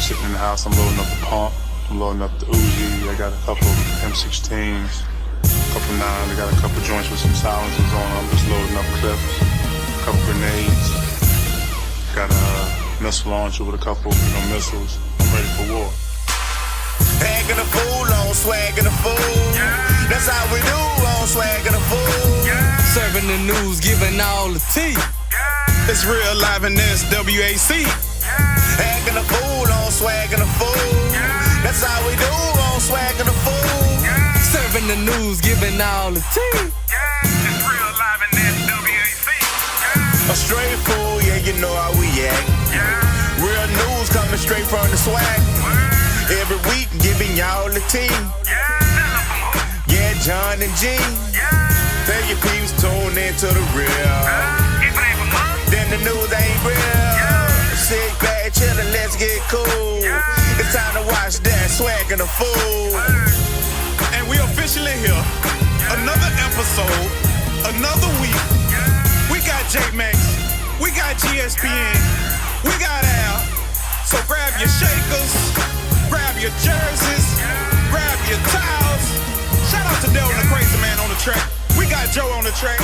sitting in the house, I'm loading up the pump, I'm loading up the Uzi, I got a couple M16s, a couple 9s, I got a couple joints with some silencers on, I'm just loading up clips, a couple grenades, got a missile launcher with a couple, missiles, I'm ready for war. Hanging a fool on swagging a fool. Yeah. That's how we do on swagging a fool. Yeah. Serving the news, giving all the tea. Yeah. It's real live in this WAC. Yeah. Hanging a fool on swagging a fool. Yeah. That's how we do on swagging a fool. Yeah. Serving the news, giving all the tea. Yeah. It's real live in this WAC. Yeah. A straight fool, yeah, you know how we act. Yeah. Real news coming straight from the swag. Every week giving y'all the tea. Yeah, John and G. Tell your peeps tune into the real. Then the news ain't real. Sit back, chillin', let's get cool. It's time to watch that swaggin' a fool. And we officially here. Another episode, another week. We got J-Max, we got GeeEspn, we got Al. So grab your shakers, grab your jerseys, grab your towels. Shout out to Dell and the Crazy Man on the track. We got Joe on the track.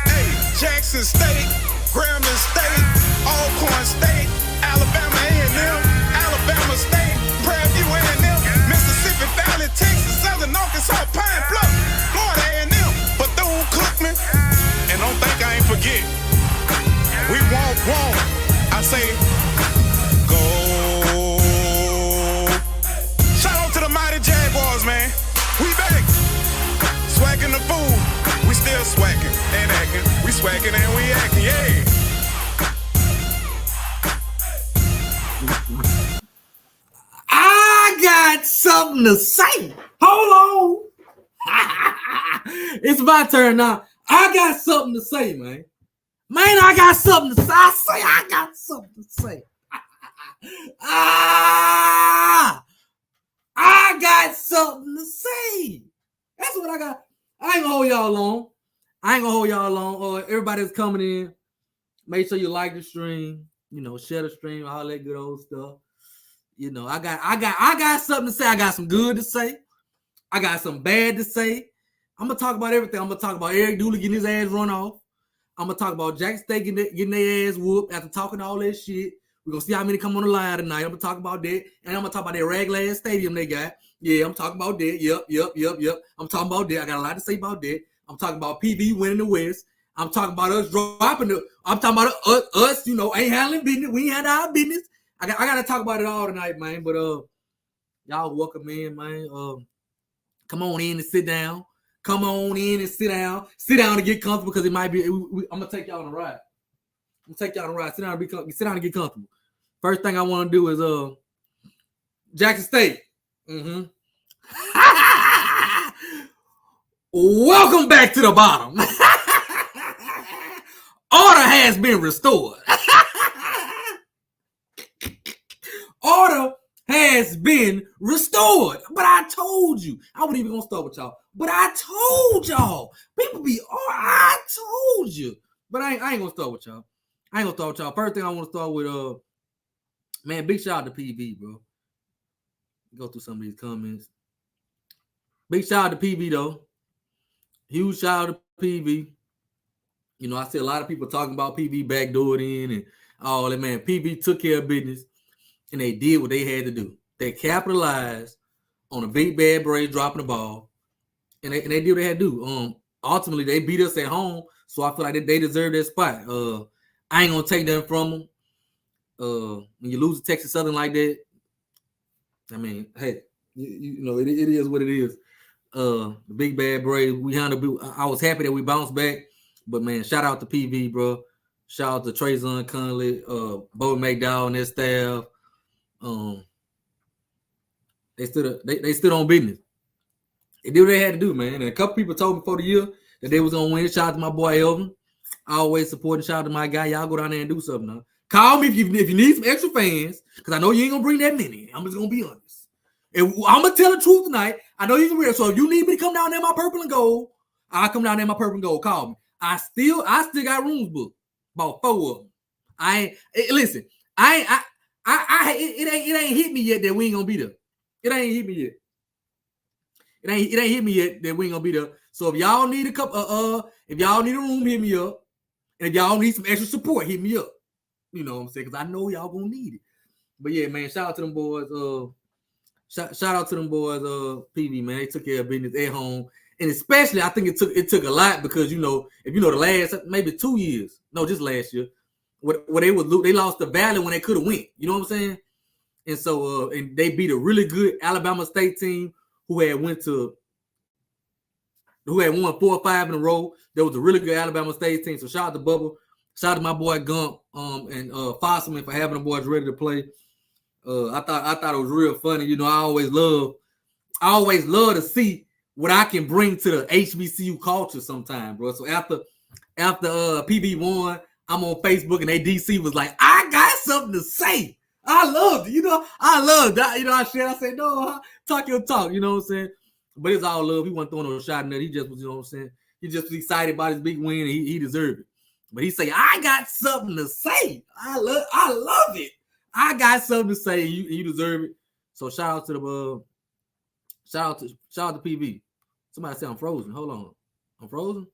Hey, Jackson State, Grambling State, Alcorn State, Alabama A&M, Alabama State, Prairie View A&M, Mississippi Valley, Texas, Southern Arkansas, Pine Bluff, Florida A&M, Bethune-Cookman. And don't think I ain't forget. We won't. I say, go. Jaguars, man. We back. Swacking the fool. We still swacking and acting. We swacking and we acting, yeah. I got something to say. Hold on. It's my turn now. I got something to say, man. I got something to say. I got something to say. I got something to say. That's what I got. I ain't gonna hold y'all long. Everybody that's coming in, make sure you like the stream. Share the stream, all that good old stuff. I got something to say. I got some good to say. I got some bad to say. I'm gonna talk about everything. I'm gonna talk about Eric Dooley getting his ass run off. I'm gonna talk about Jack State getting their ass whooped after talking all that shit. We're going to see how many come on the line tonight. I'm going to talk about that. And I'm going to talk about that raglan stadium they got. Yeah, I'm talking about that. Yep. I'm talking about that. I got a lot to say about that. I'm talking about PV winning the West. I'm talking about us dropping I'm talking about us, ain't handling business. We ain't handling our business. I got to talk about it all tonight, man. But y'all welcome in, man. Come on in and sit down. Come on in and sit down. Sit down and get comfortable because it might be. I'm going to take y'all on a ride. Sit down and get comfortable. First thing I want to do is Jackson State. Welcome back to the bottom. Order has been restored. Order has been restored. But I told you. I wasn't even gonna start with y'all. But I told y'all. People be, I told you. But I ain't gonna start with y'all. First thing I want to start with, man, big shout out to PV, bro. Go through some of these comments. Big shout out to PV, though. Huge shout out to PV. I see a lot of people talking about PV backdoored in and all that, man. PV took care of business, and they did what they had to do. They capitalized on a big bad Braves dropping the ball, and they did what they had to do. Ultimately, they beat us at home, so I feel like they deserve that spot. I ain't gonna take nothing from them. When you lose to Texas Southern like that, I mean, hey, it is what it is. The big bad Braves, I was happy that we bounced back, but man, shout out to PV, bro. Shout out to Trayson Conley, Bo McDowell and their staff. They stood on business. They did what they had to do, man. And a couple people told me before the year that they was gonna win. Shout out to my boy Elvin. I always support and shout out to my guy. Y'all go down there and do something now. Call me if you need some extra fans, because I know you ain't gonna bring that many. I'm just gonna be honest. And I'm gonna tell the truth tonight. I know you're real. So if you need me to come down there in my purple and gold, I'll come down there in my purple and gold. Call me. I still got rooms booked. About 4 of them. Listen. It ain't hit me yet that we ain't gonna be there. It ain't hit me yet. It ain't hit me yet that we ain't gonna be there. So if y'all need a couple, if y'all need a room, hit me up. And if y'all need some extra support, hit me up. You know what I'm saying? Because I know y'all gonna need it. But yeah, man, shout out to them boys. Shout out to them boys, PV, man. They took care of business at home. And especially, I think it took a lot because, you know, if you know the last, maybe 2 years, no, just last year, where they lost the Valley when they could have went. You know what I'm saying? And so, and they beat a really good Alabama State team who had won 4 or 5 in a row. There was a really good Alabama State team. So shout out to Bubba. Shout out to my boy Gump and Fosselman for having the boys ready to play. I thought it was real funny. You know, I always love to see what I can bring to the HBCU culture sometime, bro. So after PB won, I'm on Facebook and DC was like, I got something to say. I loved it, you know. I loved that. You know, I said, no, talk your talk, you know what I'm saying? But it's all love. He wasn't throwing no shot in there. He just was, you know what I'm saying? He just was excited about his big win and he deserved it. But he say, I got something to say. I love it. I got something to say. You deserve it. So shout out to PV. Somebody say I'm frozen. Hold on. I'm frozen?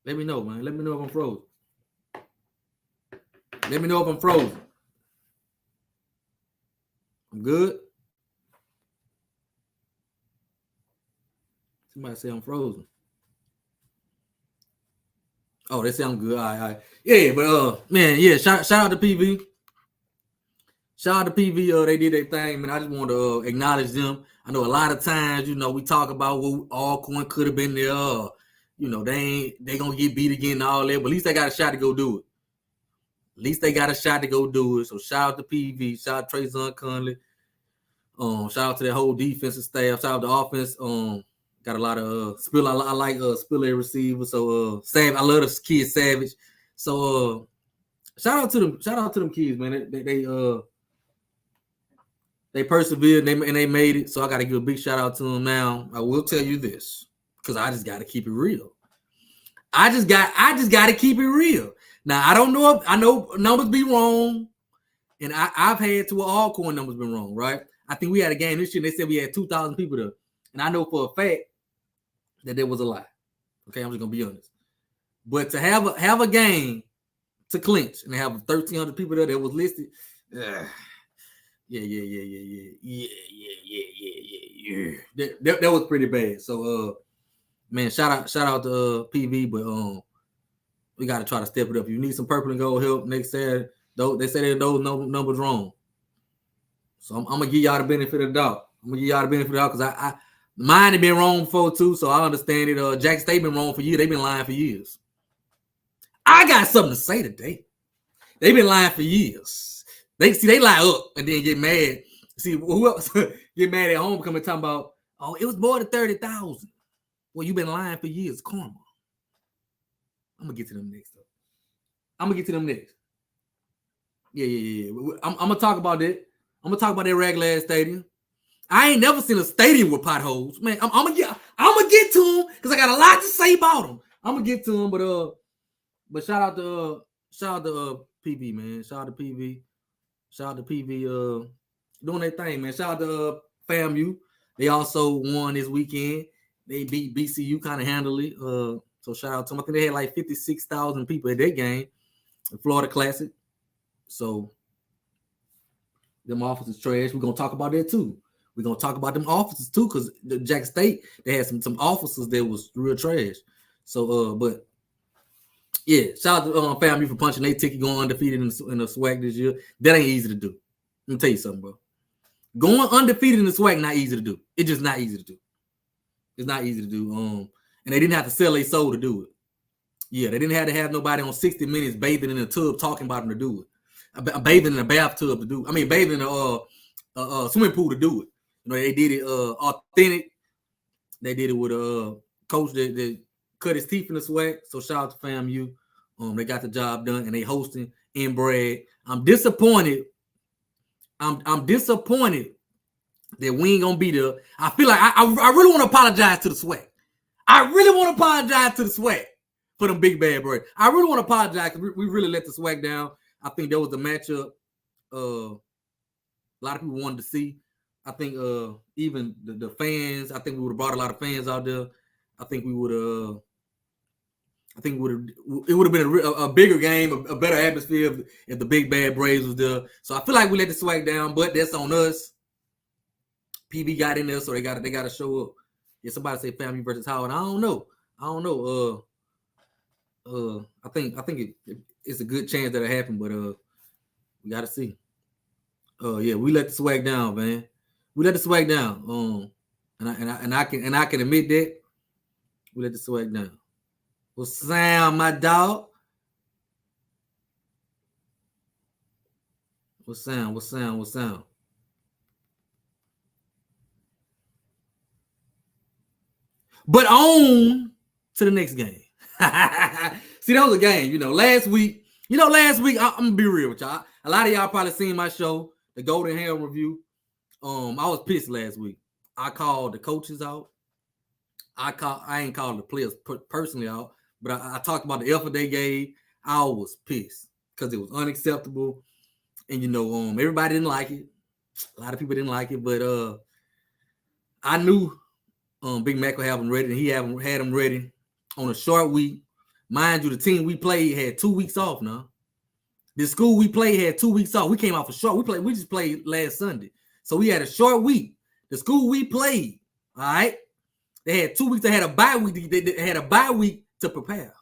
Let me know, man. Let me know if I'm frozen. Let me know if I'm frozen. I'm good. Somebody say I'm frozen. Oh, they say I'm good. All right. Yeah, but man, yeah, shout out to PV. Shout out to PV. They did their thing, man. I just want to acknowledge them. I know a lot of times, you know, we talk about what Alcorn could have been there. You know, they gonna get beat again and all that, but at least they got a shot to go do it. So shout out to PV. Shout out to Trayson Conley. Shout out to that whole defensive staff. Shout out to offense. Got a lot of Spill. I like Spiller receiver. So Savage. I love the kid Savage. So shout out to them. Shout out to them kids, man. They persevered and they made it. So I got to give a big shout out to them. Now I will tell you this because I just got to keep it real. I just got to keep it real. Now I don't know if I know numbers be wrong, and I've had to Alcorn numbers been wrong, right? I think we had a game this year. And they said we had 2,000 people there, and I know for a fact that there was a lie. Okay, I'm just gonna be honest. But to have a game to clinch and have 1,300 people there that was listed, yeah. That was pretty bad. So man, shout out to PV, but we got to try to step it up. If you need some purple and gold help next Saturday, though they say that those numbers wrong. So I'm gonna give y'all the benefit of the doubt. Because I mine had been wrong before too, so I understand it. Jack State been wrong for years. They've been lying for years. I got something to say today. They've been lying for years. They lie up and then get mad. See who else get mad at home coming talking about, oh, it was more than 30,000. Well, you've been lying for years, karma. I'm gonna get to them next. Yeah. I'm gonna talk about that. I'm gonna talk about that regular ass stadium. I ain't never seen a stadium with potholes, man. I'm gonna get to them because I got a lot to say about them. I'm gonna get to them, but shout out to PV, man. Shout out to PV doing their thing, man. Shout out to FAMU. They also won this weekend. They beat BCU kind of handily. So shout out to them. I think they had like 56,000 people at that game, the Florida Classic. So them officers trash. We're gonna talk about that too. We're gonna talk about them officers too, because the Jack State, they had some officers that was real trash. So but yeah, shout out to FAMU for punching their ticket, going undefeated in the SWAC this year. That ain't easy to do. Let me tell you something, bro. Going undefeated in the SWAC not easy to do. It's just not easy to do. It's not easy to do. And they didn't have to sell their soul to do it. Yeah, they didn't have to have nobody on 60 Minutes bathing in a tub talking about them to do it. Bathing in a bathtub to do it. I mean, bathing in a swimming pool to do it. You know, they did it authentic. They did it with a coach that cut his teeth in the SWAC. So shout out to FAMU. They got the job done and they hosting in Bragg. I'm disappointed. I'm disappointed that we ain't gonna be there. I feel like I really want to apologize to the SWAC. I really want to apologize to the SWAC for them big bad birds. I really want to apologize because we really let the SWAC down. I think that was the matchup a lot of people wanted to see. I think even the fans, I think we would have brought a lot of fans out there. I think we would have. It would have been a bigger game, a better atmosphere if the big bad Braves was there. So I feel like we let the swag down, but that's on us. PB got in there, so they got to show up. Yeah, somebody say Famu versus Howard. I don't know. I think it's a good chance that it happened, but we got to see. Yeah, we let the swag down, man. We let the swag down. And I can admit that we let the swag down. What's sound, my dog? What's sound? But on to the next game. See, that was a game. Last week, I'm gonna be real with y'all. A lot of y'all probably seen my show, the Golden Hair Review. I was pissed last week. I called the coaches out. I ain't called the players personally out, but I talked about the effort they gave. I was pissed because it was unacceptable, and everybody didn't like it. A lot of people didn't like it, but I knew Big Mac would have them ready, and he had them ready on a short week. Mind you, the team we played had 2 weeks off now. The school we played had 2 weeks off. We came off a short. We just played last Sunday, so we had a short week. The school we played, all right, they had 2 weeks. They had a bye week. They had a bye week to prepare.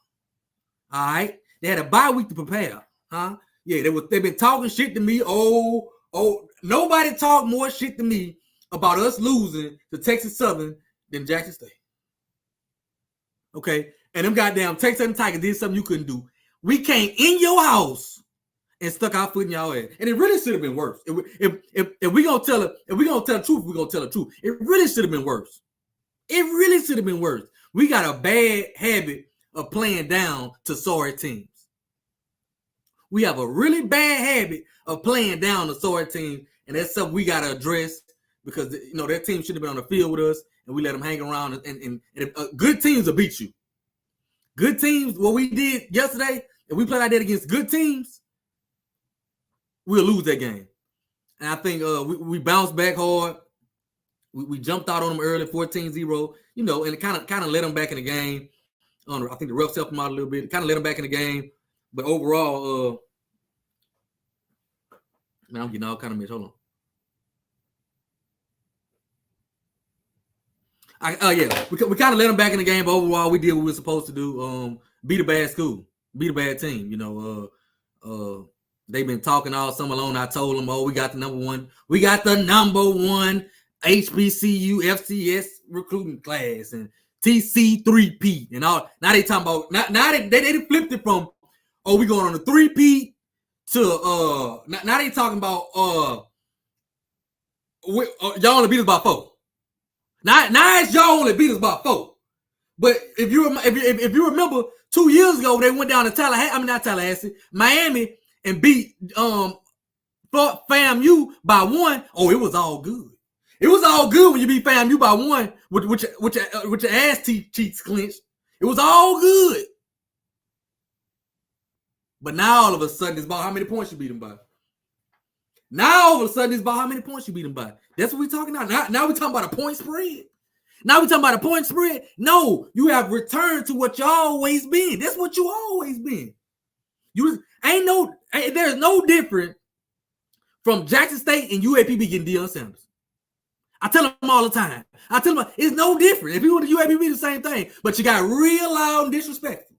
All right, they had a bye week to prepare. Huh? Yeah, they've been talking shit to me. Oh, nobody talked more shit to me about us losing to Texas Southern than Jackson State. Okay, and them goddamn Texas Southern Tigers did something you couldn't do. We came in your house and stuck our foot in y'all ass, and it really should have been worse. If we gonna tell the truth, we're gonna tell the truth. It really should have been worse. It really should have been worse. We got a bad habit of playing down to sorry teams. We have a really bad habit of playing down to sorry teams, and that's something we gotta address because that team should have been on the field with us, and we let them hang around. And good teams will beat you. Good teams, what we did yesterday, if we played like that against good teams, we'll lose that game. And I think we bounced back hard. We jumped out on them early, 14-0, and it kind of let them back in the game. I think the refs helped them out a little bit. Kind of let them back in the game. But overall, man, I'm getting all kind of mixed. Hold on. Yeah, we kind of let them back in the game, but overall, we did what we were supposed to do. Beat a bad school, beat a bad team. They've been talking all summer long. I told them, we got the number one HBCU FCS recruiting class and TC3P and all. Now they talking about now they flipped it from we going on a 3P to now they talking about y'all only beat us by 4. Now it's y'all only beat us by 4. But if you remember 2 years ago they went down to Miami and beat FAMU by 1. Oh, it was all good. It was all good when you beat FAMU by 1 with your ass cheeks clenched. It was all good. But now all of a sudden it's about how many points you beat them by. Now all of a sudden it's about how many points you beat them by. That's what we're talking about. Now we're talking about a point spread. No, you have returned to what you always been. That's what you always been. There's no difference from Jackson State and UAPB getting Deion Sanders. I tell them all the time. It's no different. If you want to UAPB, the same thing. But you got real loud and disrespectful.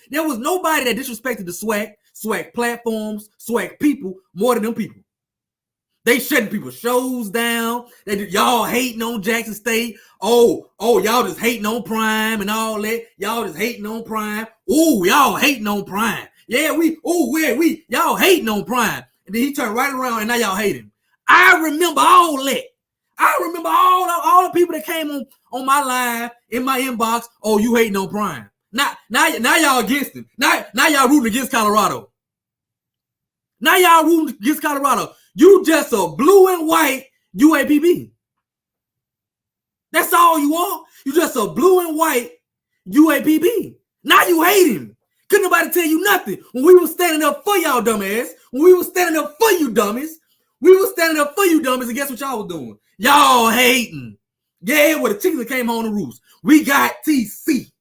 There was nobody that disrespected the SWAC platforms, SWAC people more than them people. They shutting people's shows down. Y'all hating on Jackson State. Oh, y'all just hating on Prime and all that. Y'all hating on Prime. Y'all hating on Prime. Yeah, y'all hating on Prime. And then he turned right around and now y'all hate him. I remember all that. I remember all the people that came on my live, in my inbox. Oh, you hating on Prime. Now y'all against him. Now y'all rooting against Colorado. You just a blue and white UAPB. That's all you are. You just a blue and white UAPB. Now you hate him. Couldn't nobody tell you nothing. When we was standing up for y'all dumbass, when we was standing up for you dummies, we was standing up for you dummies, and guess what y'all was doing? Y'all hating. Yeah, well, the chickens that came home to roost. We got TC.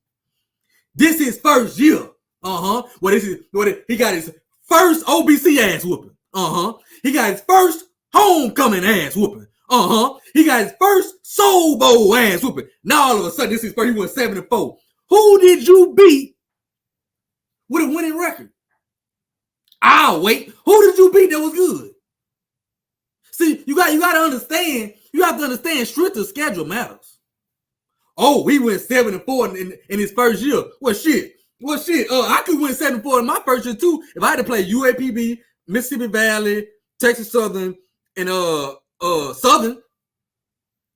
This is first year. Well, he got his first OBC ass whooping. He got his first homecoming ass whooping. He got his first Soul Bowl ass whooping. Now all of a sudden, this is first. He went 7-4. Who did you beat with a winning record? I'll wait. Who did you beat that was good? See, you got to understand. You have to understand strength of schedule matters. Oh, he went 7-4 in his first year. Well, shit. I could win 7-4 in my first year too if I had to play UAPB, Mississippi Valley, Texas Southern, and Southern.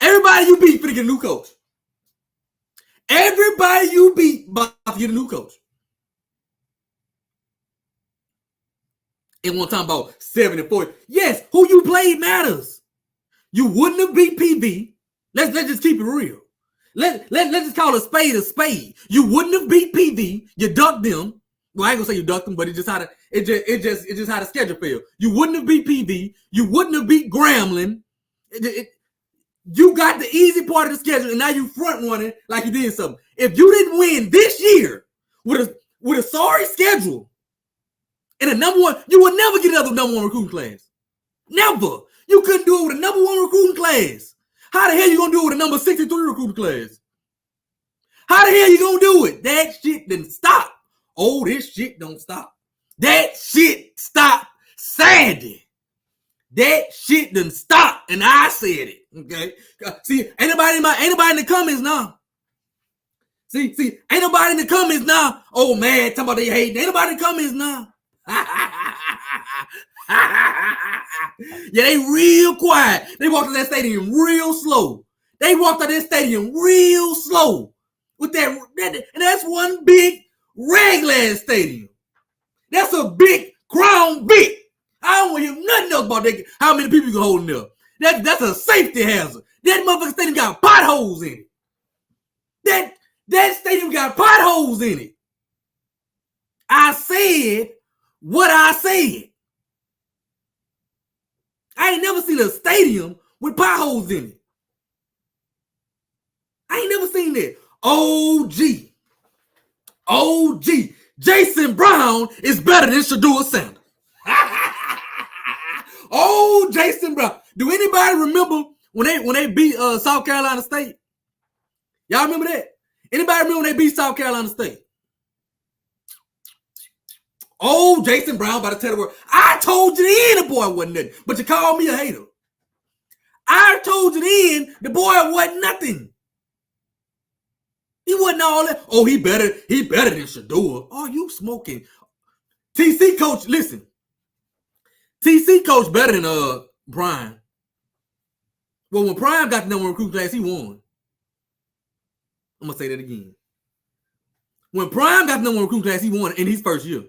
Everybody you beat finna get a new coach. Everybody you beat about to get a new coach. And one time about 7-4. Yes, who you played matters. You wouldn't have beat PV. Let's just keep it real. Let's just call a spade a spade. You wouldn't have beat PV. You ducked them. Well, I ain't gonna say you ducked them, but it just how the schedule fell. You wouldn't have beat PV. You wouldn't have beat Grambling. You got the easy part of the schedule, and now you front running like you did something. If you didn't win this year with a sorry schedule and a number one, you would never get another number one recruiting class. Never. You couldn't do it with a number one recruiting class. How the hell you gonna do it with a number 63 recruiting class? How the hell you gonna do it? That shit didn't stop. Oh, this shit don't stop. That shit stopped Sandy. That shit didn't stop, and I said it. Okay. See, ain't nobody in the comments now. See, ain't nobody in the comments now. Oh man, talking about they hating. Ain't nobody in the comments now. Yeah, they real quiet. They walked to that stadium real slow. With that, and that's one big regular stadium. That's a big Crown Vic. I don't want to hear nothing else about that. How many people you can hold in there? That's a safety hazard. That motherfucking stadium got potholes in it. That stadium got potholes in it. I said what I said. I ain't never seen a stadium with potholes in it. I ain't never seen that. OG. Jason Brown is better than Shadua Sanders. Oh, Jason Brown. Do anybody remember when they beat South Carolina State? Y'all remember that? Anybody remember when they beat South Carolina State? Oh, Jason Brown about to tell the world. I told you then the boy wasn't nothing, but you called me a hater. I told you then the boy wasn't nothing. He wasn't all that. Oh, he better than Shadua. Oh, you smoking. TC coach, listen. TC coach better than Prime. Well, when Prime got the number one recruiting class, he won. I'm gonna say that again. When Prime got the number one recruiting class, he won in his first year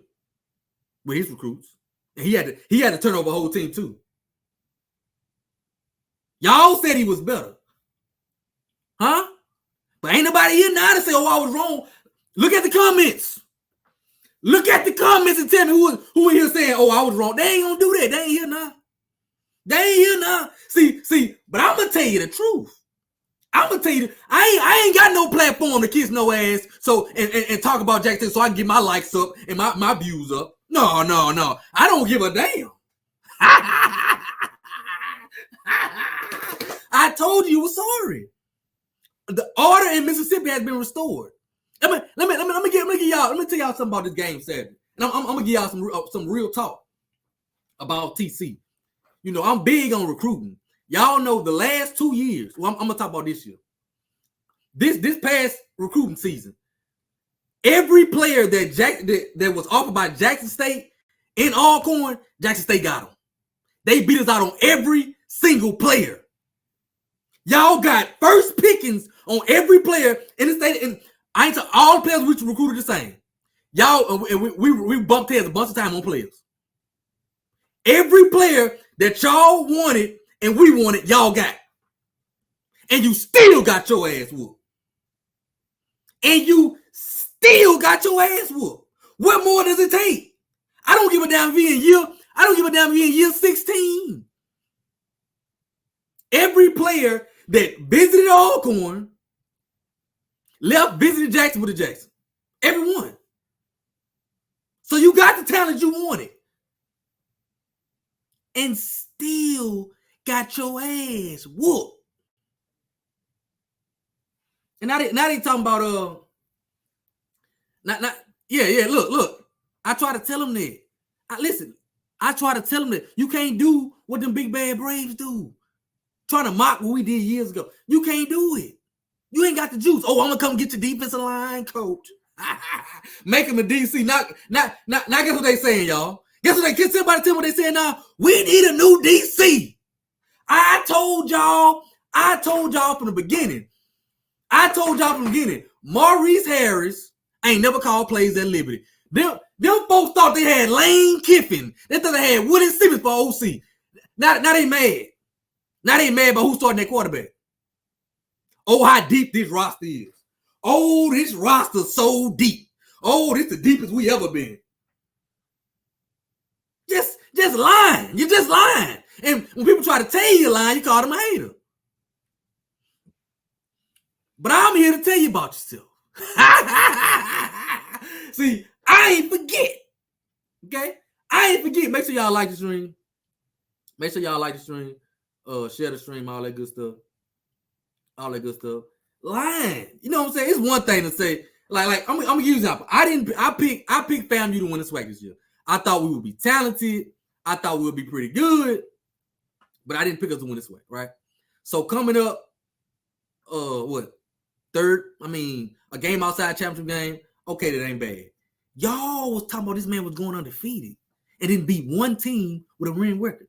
with his recruits. And he had to turn over a whole team too. Y'all said he was better. Huh? But ain't nobody here now to say, oh, I was wrong. Look at the comments. Look at the comments and tell me who in here saying, oh, I was wrong. They ain't gonna do that. They ain't here now. See, but I'm gonna tell you the truth. I'm gonna tell you, I ain't got no platform to kiss no ass and talk about Jackson so I can get my likes up and my views up. No. I don't give a damn. I told you was sorry. The order in Mississippi has been restored. Let me tell y'all something about this game Saturday. And I'm gonna give y'all some real talk about TC. You know, I'm big on recruiting. Y'all know the last 2 years. Well, I'm gonna talk about this year. This past recruiting season, every player that was offered by Jackson State in Alcorn, Jackson State got them. They beat us out on every single player. Y'all got first pickings on every player in the state. And I ain't talking all players we recruited the same. Y'all, and we bumped heads a bunch of time on players. Every player that y'all wanted and we wanted, y'all got. And you still got your ass whooped. What more does it take? I don't give a damn if he in year. I don't give a damn if he in year 16. Every player that visited Alcorn left, visited Jackson with a Jackson. Everyone. So you got the talent you wanted. And still got your ass whooped. And now they talking about look. I try to tell them that. I try to tell them that you can't do what them big bad Braves do. Trying to mock what we did years ago. You can't do it. You ain't got the juice. Oh, I'm gonna come get your defensive line coach. Make him a DC. Not guess what they saying, y'all. Can somebody tell me what they saying now? We need a new DC. I told y'all from the beginning. Maurice Harris ain't never called plays at Liberty. Them folks thought they had Lane Kiffin. They thought they had Woody Simmons for OC. Now they mad. Now they mad about who's starting their quarterback. Oh, how deep this roster is. Oh, this roster's so deep. Oh, this the deepest we ever been. Just lying. You're just lying. And when people try to tell you you're lying, you call them a hater. But I'm here to tell you about yourself. See, I ain't forget. Okay? I ain't forget. Make sure y'all like the stream. Share the stream, all that good stuff. Lying. You know what I'm saying? It's one thing to say, like I'm gonna use an example. I picked Famu to win the Swac'n this year. I thought we would be talented. I thought we would be pretty good, but I didn't pick us to win the Swac'n, right? So coming up, third? A game outside championship game. Okay, that ain't bad. Y'all was talking about this man was going undefeated and then beat one team with a winning record.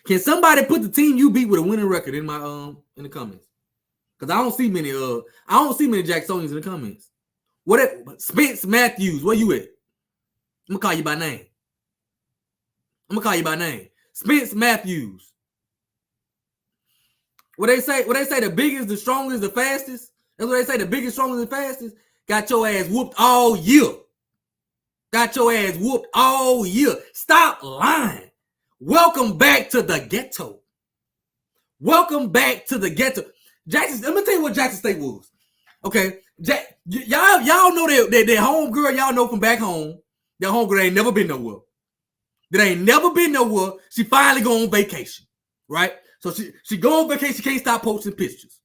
Can somebody put the team you beat with a winning record in my in the comments? Because I don't see many Jacksonians in the comments. What Spence Matthews, where you at? I'm gonna call you by name. Spence Matthews. What they say the biggest, the strongest, the fastest. That's what they say, the biggest, strongest, and fastest. Got your ass whooped all year. Stop lying. Welcome back to the ghetto. Jackson, let me tell you what Jackson State was. Okay, y'all know that home girl, y'all know from back home, that home girl ain't never been nowhere. She finally go on vacation, right? So she go on vacation, she can't stop posting pictures.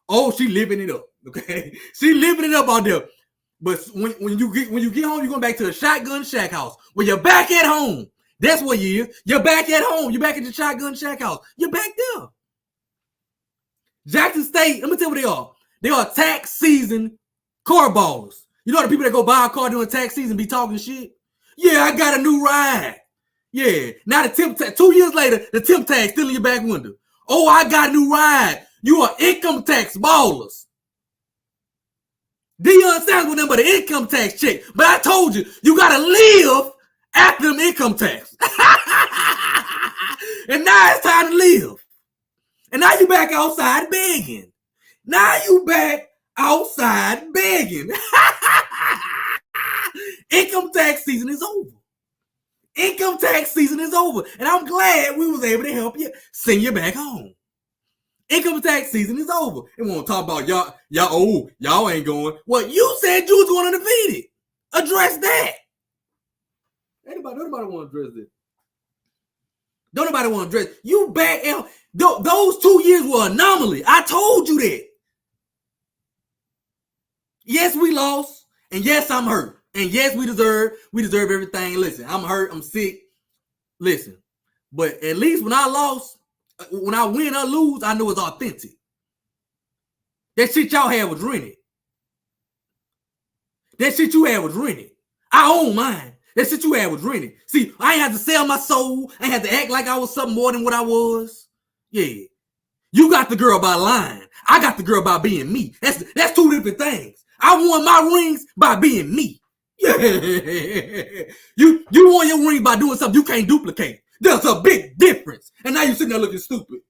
Oh, she living it up, okay? She living it up out there. But when you get home, you're going back to the Shotgun Shack house. When you're back at home, that's what you is. You're back at home. You're back at the Shotgun Shack house. You're back there. Jackson State, let me tell you what they are. They are tax season car ballers. You know the people that go buy a car during tax season be talking shit? Yeah, I got a new ride. Yeah. Now the temp tag, 2 years later, the temp tag still in your back window. Oh, I got a new ride. You are income tax ballers. Deion Sanders with them but an income tax check. But I told you, you gotta live after them income tax. And now it's time to live. And now you back outside begging. Income tax season is over. And I'm glad we was able to help you send you back home. Income tax season is over. And we won't talk about y'all ain't going. Well, you said you was going undefeated. Address that. Nobody want to address this. Don't nobody want to address. You back out. Those 2 years were an anomaly. I told you that. Yes, we lost. And yes, I'm hurt. And yes, we deserve everything. Listen, I'm hurt. I'm sick. Listen. But at least when I win or lose, I know it's authentic. That shit y'all had was rented. That shit you had was rented. I own mine. That shit you had was rented. See, I ain't had to sell my soul. I ain't had to act like I was something more than what I was. Yeah. You got the girl by lying. I got the girl by being me. That's two different things. I won my rings by being me. Yeah. You won your ring by doing something you can't duplicate. There's a big difference. And now you're sitting there looking stupid.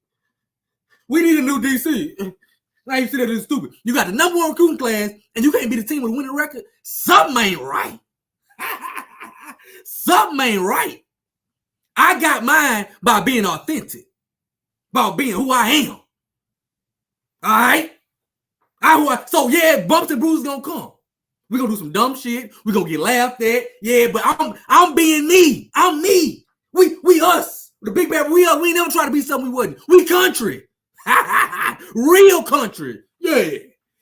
We need a new DC. Now you sit there this stupid. You got the number one recruiting class, and you can't be the team with a winning record. Something ain't right. Something ain't right. I got mine by being authentic, by being who I am. All right? So yeah, bumps and bruises gonna come. We're gonna do some dumb shit. We're gonna get laughed at. Yeah, but I'm being me. I'm me. We us. The big bad we us. We never try to be something we wasn't. We country. Real country. Yeah.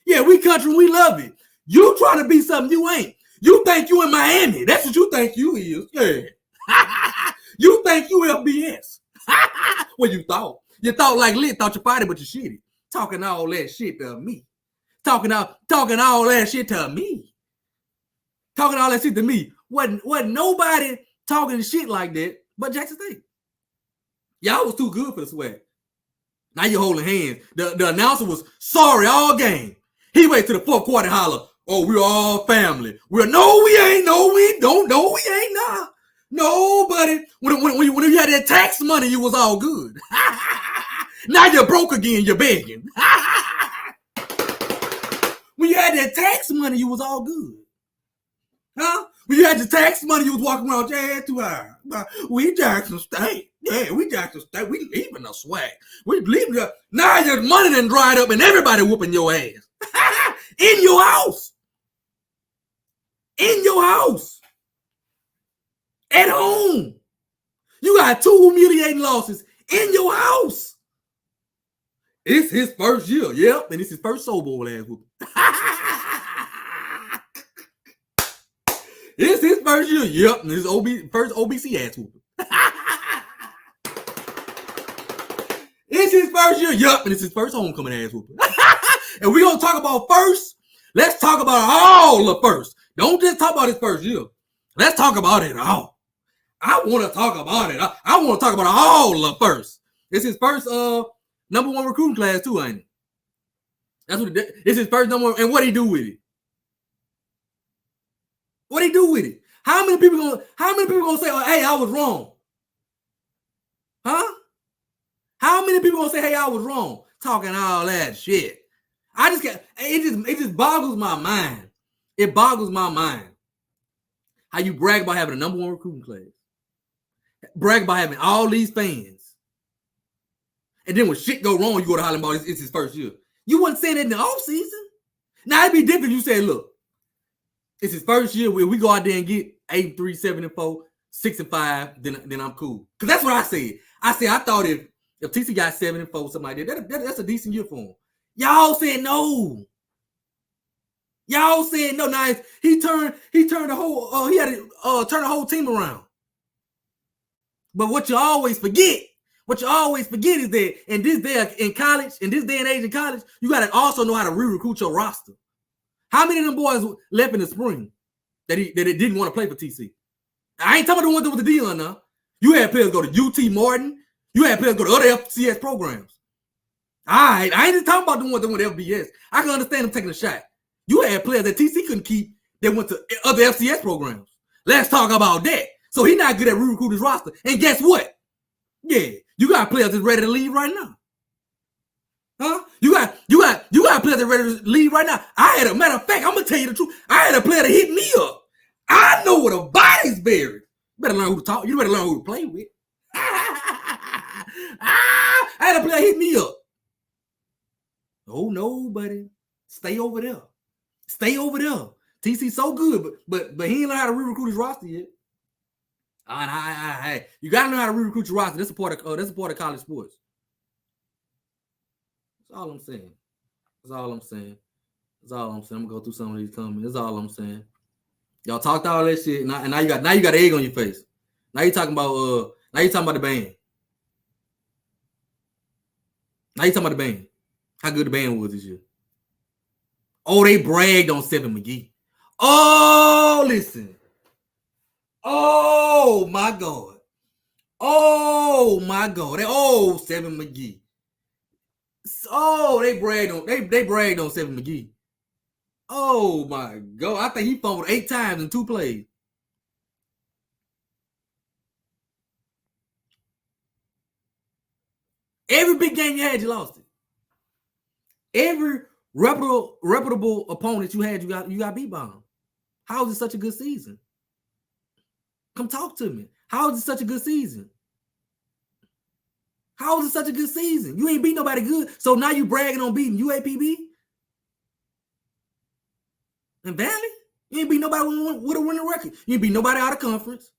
Yeah, we country, we love it. You try to be something you ain't. You think you in Miami. That's what you think you is. Yeah. You think you FBS. What you thought? You thought like lit, thought you fighting, but you shitty. Talking all that shit to me. Talking all that shit to me. Talking all that shit to me. Wasn't nobody talking shit like that but Jackson State. Y'all was too good for the Swag. Now you're holding hands. The announcer was sorry all game. He waited to the fourth quarter and holler, oh, we're all family. No, we ain't. No, we don't. No, we ain't. Nah. Nobody. When you had that tax money, you was all good. Now you're broke again. You're begging. When you had that tax money, you was all good. Huh? When you had the tax money, you was walking around your head too high. We Jackson State. Yeah, we Jackson State. We leaving the Swag. We leaving the. Now your money done dried up and everybody whooping your ass. In your house. In your house. At home. You got 2 humiliating losses in your house. It's his first year. Yep. And it's his first Soul Bowl ass whooping. It's his first year. Yep. And his first OBC ass whooping. It's his first year. Yep. And it's his first homecoming ass whooping. And we're going to talk about first. Let's talk about all the first. Don't just talk about his first year. Let's talk about it all. I want to talk about it. I want to talk about all the first. It's his first number one recruiting class too, ain't it? That's what it's his first number one. And what he do with it? What he do with it? How many people gonna say, oh, hey, I was wrong? Huh? How many people gonna say, hey, I was wrong? Talking all that shit. It just boggles my mind. It boggles my mind. How you brag about having a number one recruiting class. Brag about having all these fans. And then when shit go wrong, you go to holler about it's his first year. You wasn't saying that in the offseason. Now it'd be different if you said, look, it's his first year where we go out there and get 8-3, 7-4, 6-5, then I'm cool. Because that's what I said. I thought if TC got 7-4, something like that, that's a decent year for him. Y'all said no. Y'all said no. Now he turned the whole he had to turn the whole team around. But what you always forget is that in this day in college, in this day and age in college, you gotta also know how to re-recruit your roster. How many of them boys left in the spring that didn't want to play for TC? I ain't talking about the ones that was the Dion now. You had players go to UT Martin. You had players go to other FCS programs. All right, I ain't just talking about the ones that went to FBS. I can understand them taking a shot. You had players that TC couldn't keep that went to other FCS programs. Let's talk about that. So he's not good at re-recruiting his roster. And guess what? Yeah, you got players that's ready to leave right now. Huh? You got players that ready to leave right now. A matter of fact, I'm gonna tell you the truth. I had a player that hit me up. I know where the body's buried. You better learn who to talk. You better learn who to play with. I had a player hit me up. Oh no, buddy. Stay over there. Stay over there. TC so good, but he ain't learned how to re-recruit his roster yet. You gotta learn how to re-recruit your roster. That's a part of college sports. That's all I'm saying. I'm gonna go through some of these comments. That's all I'm saying. Y'all talked all that shit, and now you got egg on your face. Now you talking about the band. Now you talking about the band. How good the band was this year. Oh, they bragged on Seven McGee. Oh, listen. Oh my God. Oh my God. Seven McGee. Oh, they bragged on Seven McGee. Oh my God. I think he fumbled 8 times in 2 plays. Every big game you had, you lost it. Every reputable opponent you had, you got beat by them. How is it such a good season? Come talk to me. How is it such a good season? How is it such a good season? You ain't beat nobody good, so now you bragging on beating UAPB and Valley. You ain't beat nobody with a winning record. You ain't beat nobody out of conference.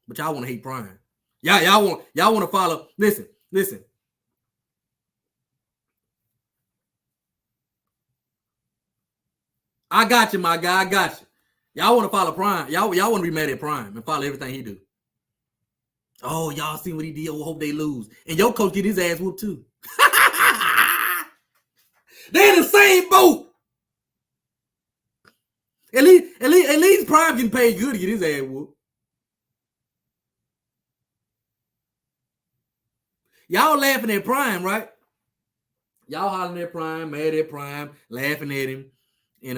But y'all want to hate Prime. Y'all want to follow. Listen. I got you, my guy. I got you. Y'all want to follow Prime. Y'all want to be mad at Prime and follow everything he do. Oh, y'all see what he did. Hope they lose. And your coach get his ass whooped too. They in the same boat. At least Prime getting paid good to get his ass whooped. Y'all laughing at Prime, right? Y'all hollering at Prime, mad at Prime, laughing at him. And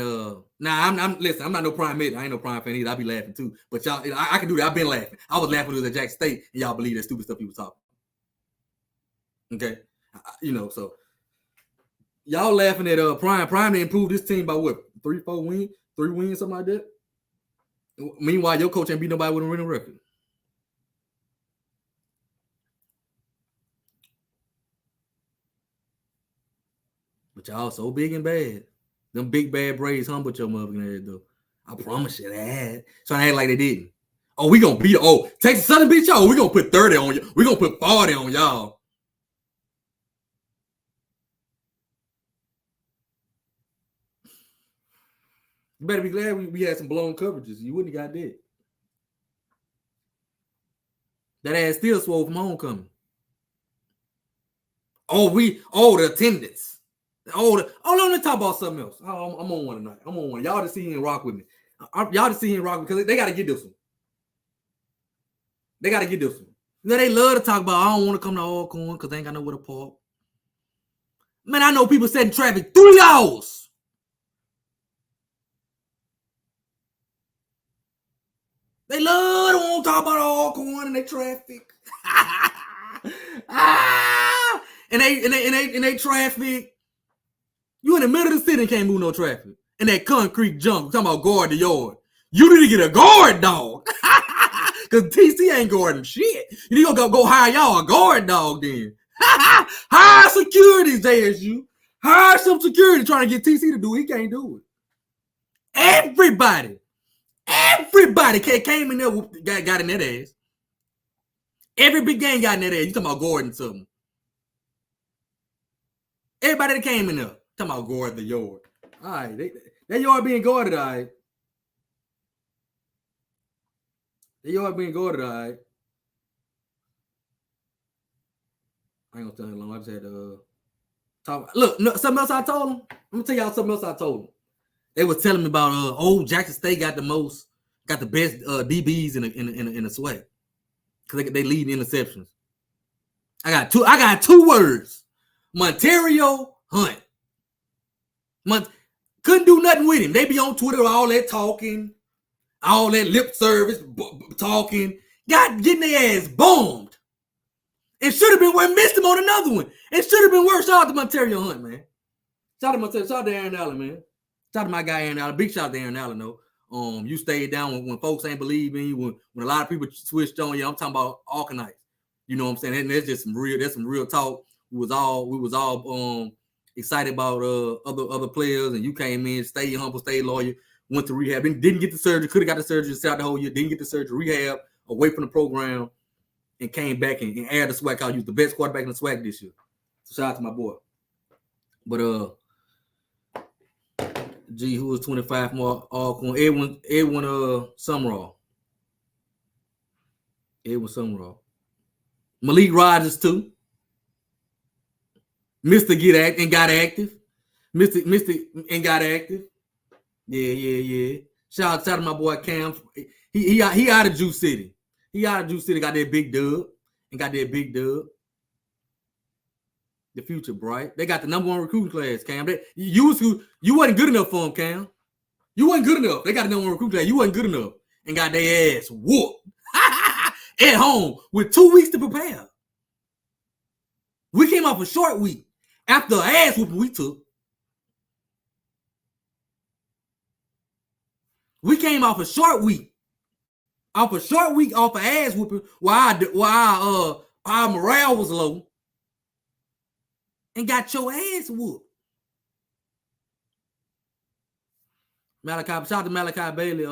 listen, I'm not no Prime mate. I ain't no Prime fan either. I be laughing too. But y'all, I can do that. I've been laughing. I was laughing with the Jackson State, and y'all believe that stupid stuff he was talking. Okay, so y'all laughing at Prime. Prime to improve this team by what? 3 wins, something like that. Meanwhile, your coach ain't beat nobody with a winning record. But y'all so big and bad. Them big bad Braves humbled your motherfucking ass though. I promise you that. So I act like they didn't. Oh, we gonna beat Texas Southern beat y'all. We gonna put 30 on you. We gonna put 40 on y'all. You better be glad we had some blown coverages. You wouldn't have got that. That ass still swole from homecoming. The attendance. Let me talk about something else. I'm on one tonight. I'm on one. Y'all just see him and rock with me. Y'all just see him and rock with me because they got to get this one. They love to talk about, I don't want to come to Alcorn because they ain't got nowhere to park. Man, I know people sitting in traffic 3 hours. They love to want to talk about Alcorn and their traffic. And they traffic. You in the middle of the city and can't move no traffic. And that concrete junk, talking about guard the yard. You need to get a guard dog. Because TC ain't guarding shit. You need to go hire y'all a guard dog then. Hire security, JSU. Hire some security trying to get TC to do it. He can't do it. Everybody came in there, got in that ass. Every big game got in that ass. You talking about guarding something. Everybody that came in there. Talking about guard the yard. All right. That yard being guarded, all right. I ain't gonna tell you long. I just had to talk. Look, something else I told them. I'm gonna tell y'all something else I told them. They was telling me about Jackson State got the best DBs in the SWAC. Because they lead interceptions. I got two words. Montario Hunt. Couldn't do nothing with him. They be on Twitter all that talking, all that lip service talking, getting their ass bombed. It should have been where missed him on another one. It should have been worse. Shout out to Montario Hunt, man. Shout out to Aaron Allen, man. Shout out to my guy Aaron Allen. Big shout out to Aaron Allen, though. You stayed down when folks ain't believe in you, when a lot of people switched on you. I'm talking about Alcornites. You know what I'm saying? And there's some real talk. We was all excited about other players, and you came in, stayed humble, stayed loyal, went to rehab, didn't get the surgery, could have got the surgery, sat out the whole year, didn't get the surgery, rehab, away from the program, and came back and aired the SWAC out. He was the best quarterback in the SWAC this year. So shout out to my boy. But who was 25 more Alcorn? Edwin Summerall. Malik Rogers too. Mr. got active. Yeah. Shout out to my boy Cam. He out of Juice City. Got that big dub. The future bright. They got the number 1 recruiting class, Cam. You wasn't good enough for them, Cam. You wasn't good enough. They got the number 1 recruiting class. You wasn't good enough. And got their ass whooped. At home with 2 weeks to prepare. We came off a short week after an ass whooping we took. We came off a short week. Off a short week, off an ass whooping, while our morale was low. And got your ass whooped. Shout out to Malachi Bailey.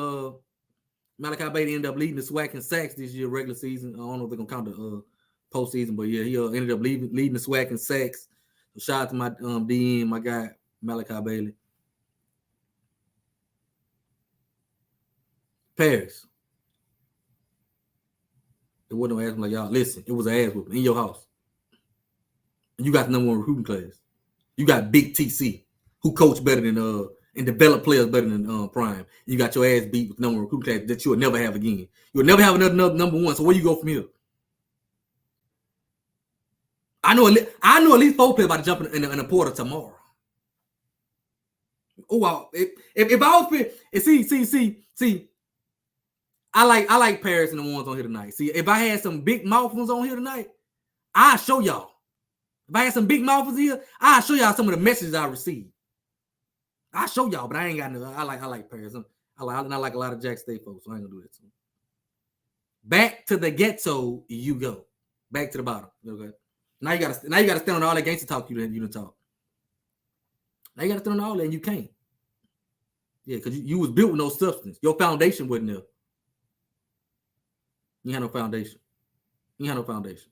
Malachi Bailey ended up leading the Swac'n sacks this year, regular season. I don't know if they're gonna count the postseason, but yeah, he ended up leading the Swac'n sacks. So shout out to my DN, my guy Malachi Bailey. Paris. It wasn't no ass like y'all. Listen, it was an ass whooping in your house. And you got the number one recruiting class. You got Big TC, who coached better than and developed players better than Prime. You got your ass beat with the number one recruiting class that you'll never have again. You'll never have another number one. So where you go from here? I know at least 4 players about to jump in the portal tomorrow. Oh wow! If I was see. I like Paris and the ones on here tonight. See, if I had some big mouth ones on here tonight, I'll show y'all. If I had some big mouth ones here, I'll show y'all some of the messages I received. I'll show y'all, but I ain't got no. I like Paris. I like a lot of Jack State folks, so I ain't gonna do that to them. Back to the ghetto, you go. Back to the bottom. Okay. Now you gotta stand on all that gangster talk you didn't talk. Now you gotta stand on all that and you can't. Yeah, because you was built with no substance. Your foundation wasn't there. You had no foundation.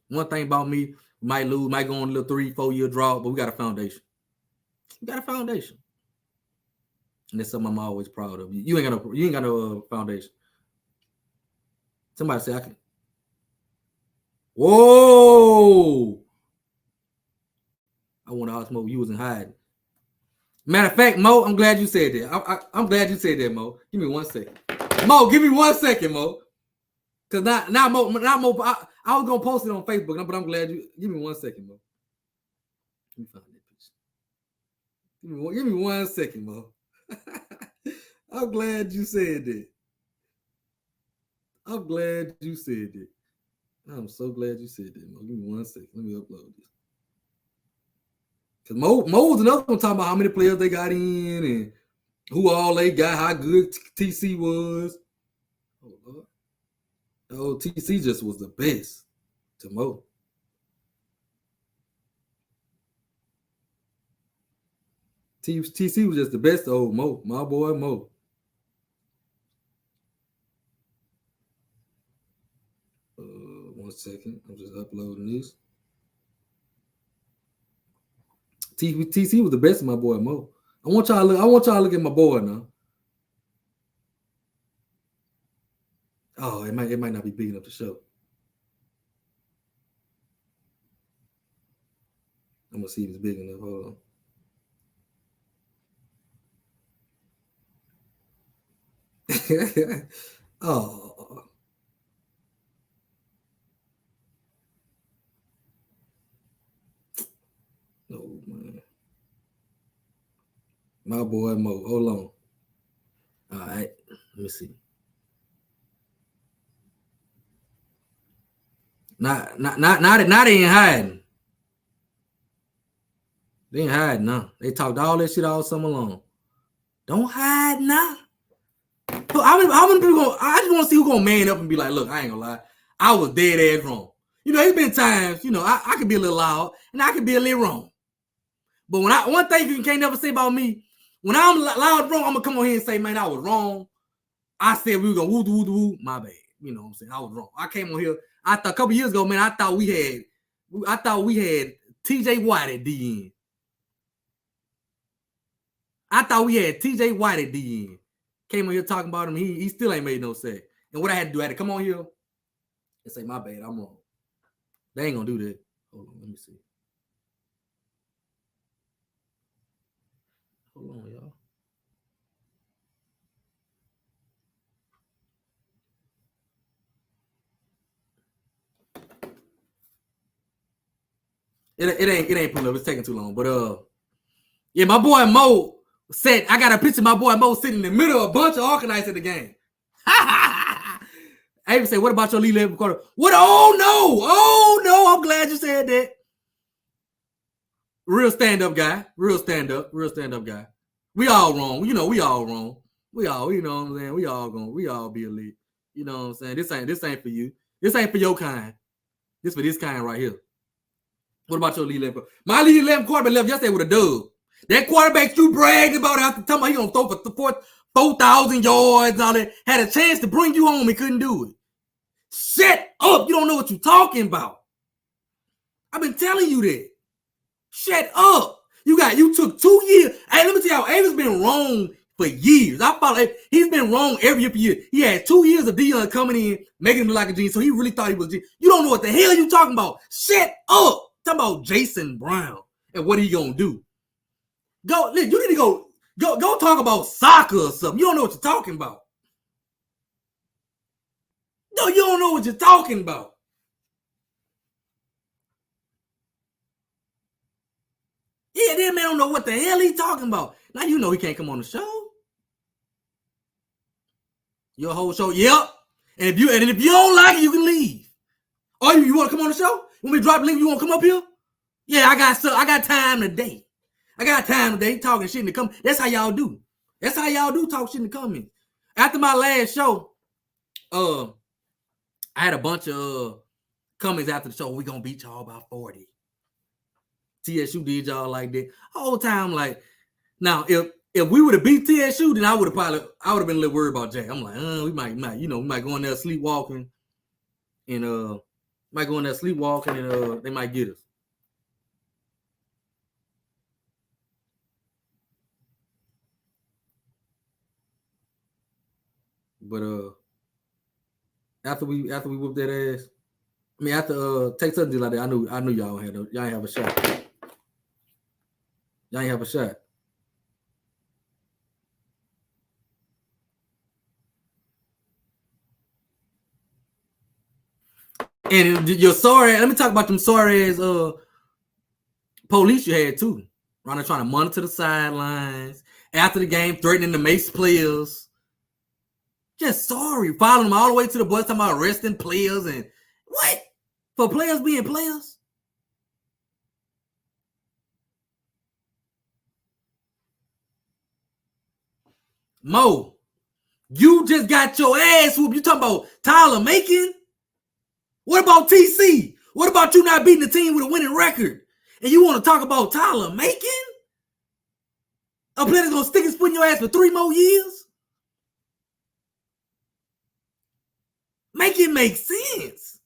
One thing about me, we might lose, might go on a little 3-4 year drought, but we got a foundation. We got a foundation. And that's something I'm always proud of. You ain't got no foundation. Somebody say I can. Whoa! I want to ask Mo, you wasn't hiding. Matter of fact, Mo, I'm glad you said that. I'm glad you said that, Mo. Give me 1 second. Mo, give me 1 second, Mo. Cause not Mo. I was gonna post it on Facebook, but I'm glad you. Give me 1 second, Mo. Let me find that picture. Give me 1 second, Mo. I'm glad you said that. I'm so glad you said that, Mo. Give me 1 second. Let me upload this. Cause Mo was another one talking about how many players they got in and who all they got, how good TC was. Oh Lord. Oh, TC just was the best to Mo. TC was just the best to old Mo, my boy Mo. One second, I'm just uploading this. TC was the best of my boy Mo. I want y'all to look at my boy now. Oh, it might not be big enough to show. I'm gonna see if it's big enough. Hold on. Oh. Oh man. My boy Mo. Hold on. All right. Let me see. Not they ain't hiding. They ain't hiding now. They talked all that shit all summer long. Don't hide now. How many people I just want to see who gonna man up and be like, look, I ain't gonna lie. I was dead ass wrong. It's been times, I could be a little loud and I could be a little wrong. But one thing you can't never say about me, when I'm loud wrong, I'm gonna come on here and say, man, I was wrong. I said we were gonna woo, my bad. You know what I'm saying? I was wrong. I came on here. I thought a couple years ago, man, I thought we had TJ White at DN. I thought we had TJ White at DN. Came on here talking about him. He still ain't made no sense. And what I had to do, I had to come on here and say, my bad, I'm wrong. They ain't gonna do that. Hold on, let me see. Hold on, y'all. It ain't pulling up. It's taking too long. But yeah, my boy Mo said I got a picture of my boy Mo sitting in the middle of a bunch of Arkanites at the game. I even say, what about your lead level quarter? What? Oh no! I'm glad you said that. Real stand-up guy. Real stand-up guy. We all wrong. You know, we all wrong. We all, you know what I'm saying? We all be elite. You know what I'm saying? This ain't for you. This ain't for your kind. This for this kind right here. What about your lead left? My lead left quarterback left yesterday with a dub. That quarterback you bragged about after talking about he gonna throw for 4,000 yards and all that, had a chance to bring you home and couldn't do it. Shut up. You don't know what you're talking about. I've been telling you that. Shut up. You took 2 years. Hey, let me tell y'all, Ava's been wrong for years. I follow he's been wrong every year for years. He had 2 years of Deion coming in, making him look like a genius, so he really thought he was a genius. You don't know what the hell you talking about. Shut up. Talking about Jason Brown and what he gonna do. You need to go talk about soccer or something. You don't know what you're talking about. No, you don't know what you're talking about. Yeah, that man don't know what the hell he's talking about. Now you know he can't come on the show. Your whole show, yep. And if you don't like it, you can leave. Or you want to come on the show? When we drop the link, you want to come up here? Yeah, I got time today. I got time today talking shit in the comments. That's how y'all do. That's how y'all do talk shit in the comments. After my last show, I had a bunch of comments after the show. We gonna beat y'all by 40. TSU did y'all like that. Whole time, like, now if we would have beat TSU, then I would have been a little worried about Jay. I'm like, we might, we might go in there sleepwalking, and they might get us. But after we whooped that ass, I mean after take something like that, I knew y'all ain't have a shot. Y'all ain't have a shot. And your sorry, let me talk about them sorry ass police you had too. Running trying to monitor the sidelines after the game, threatening to mace players. Just sorry, following them all the way to the bus, talking about arresting players and what? For players being players? Mo, you just got your ass whooped. You talking about Tyler Macon? What about TC? What about you not beating the team with a winning record? And you want to talk about Tyler Macon? A player that's going to stick his foot in your ass for 3 more years? Make it make sense.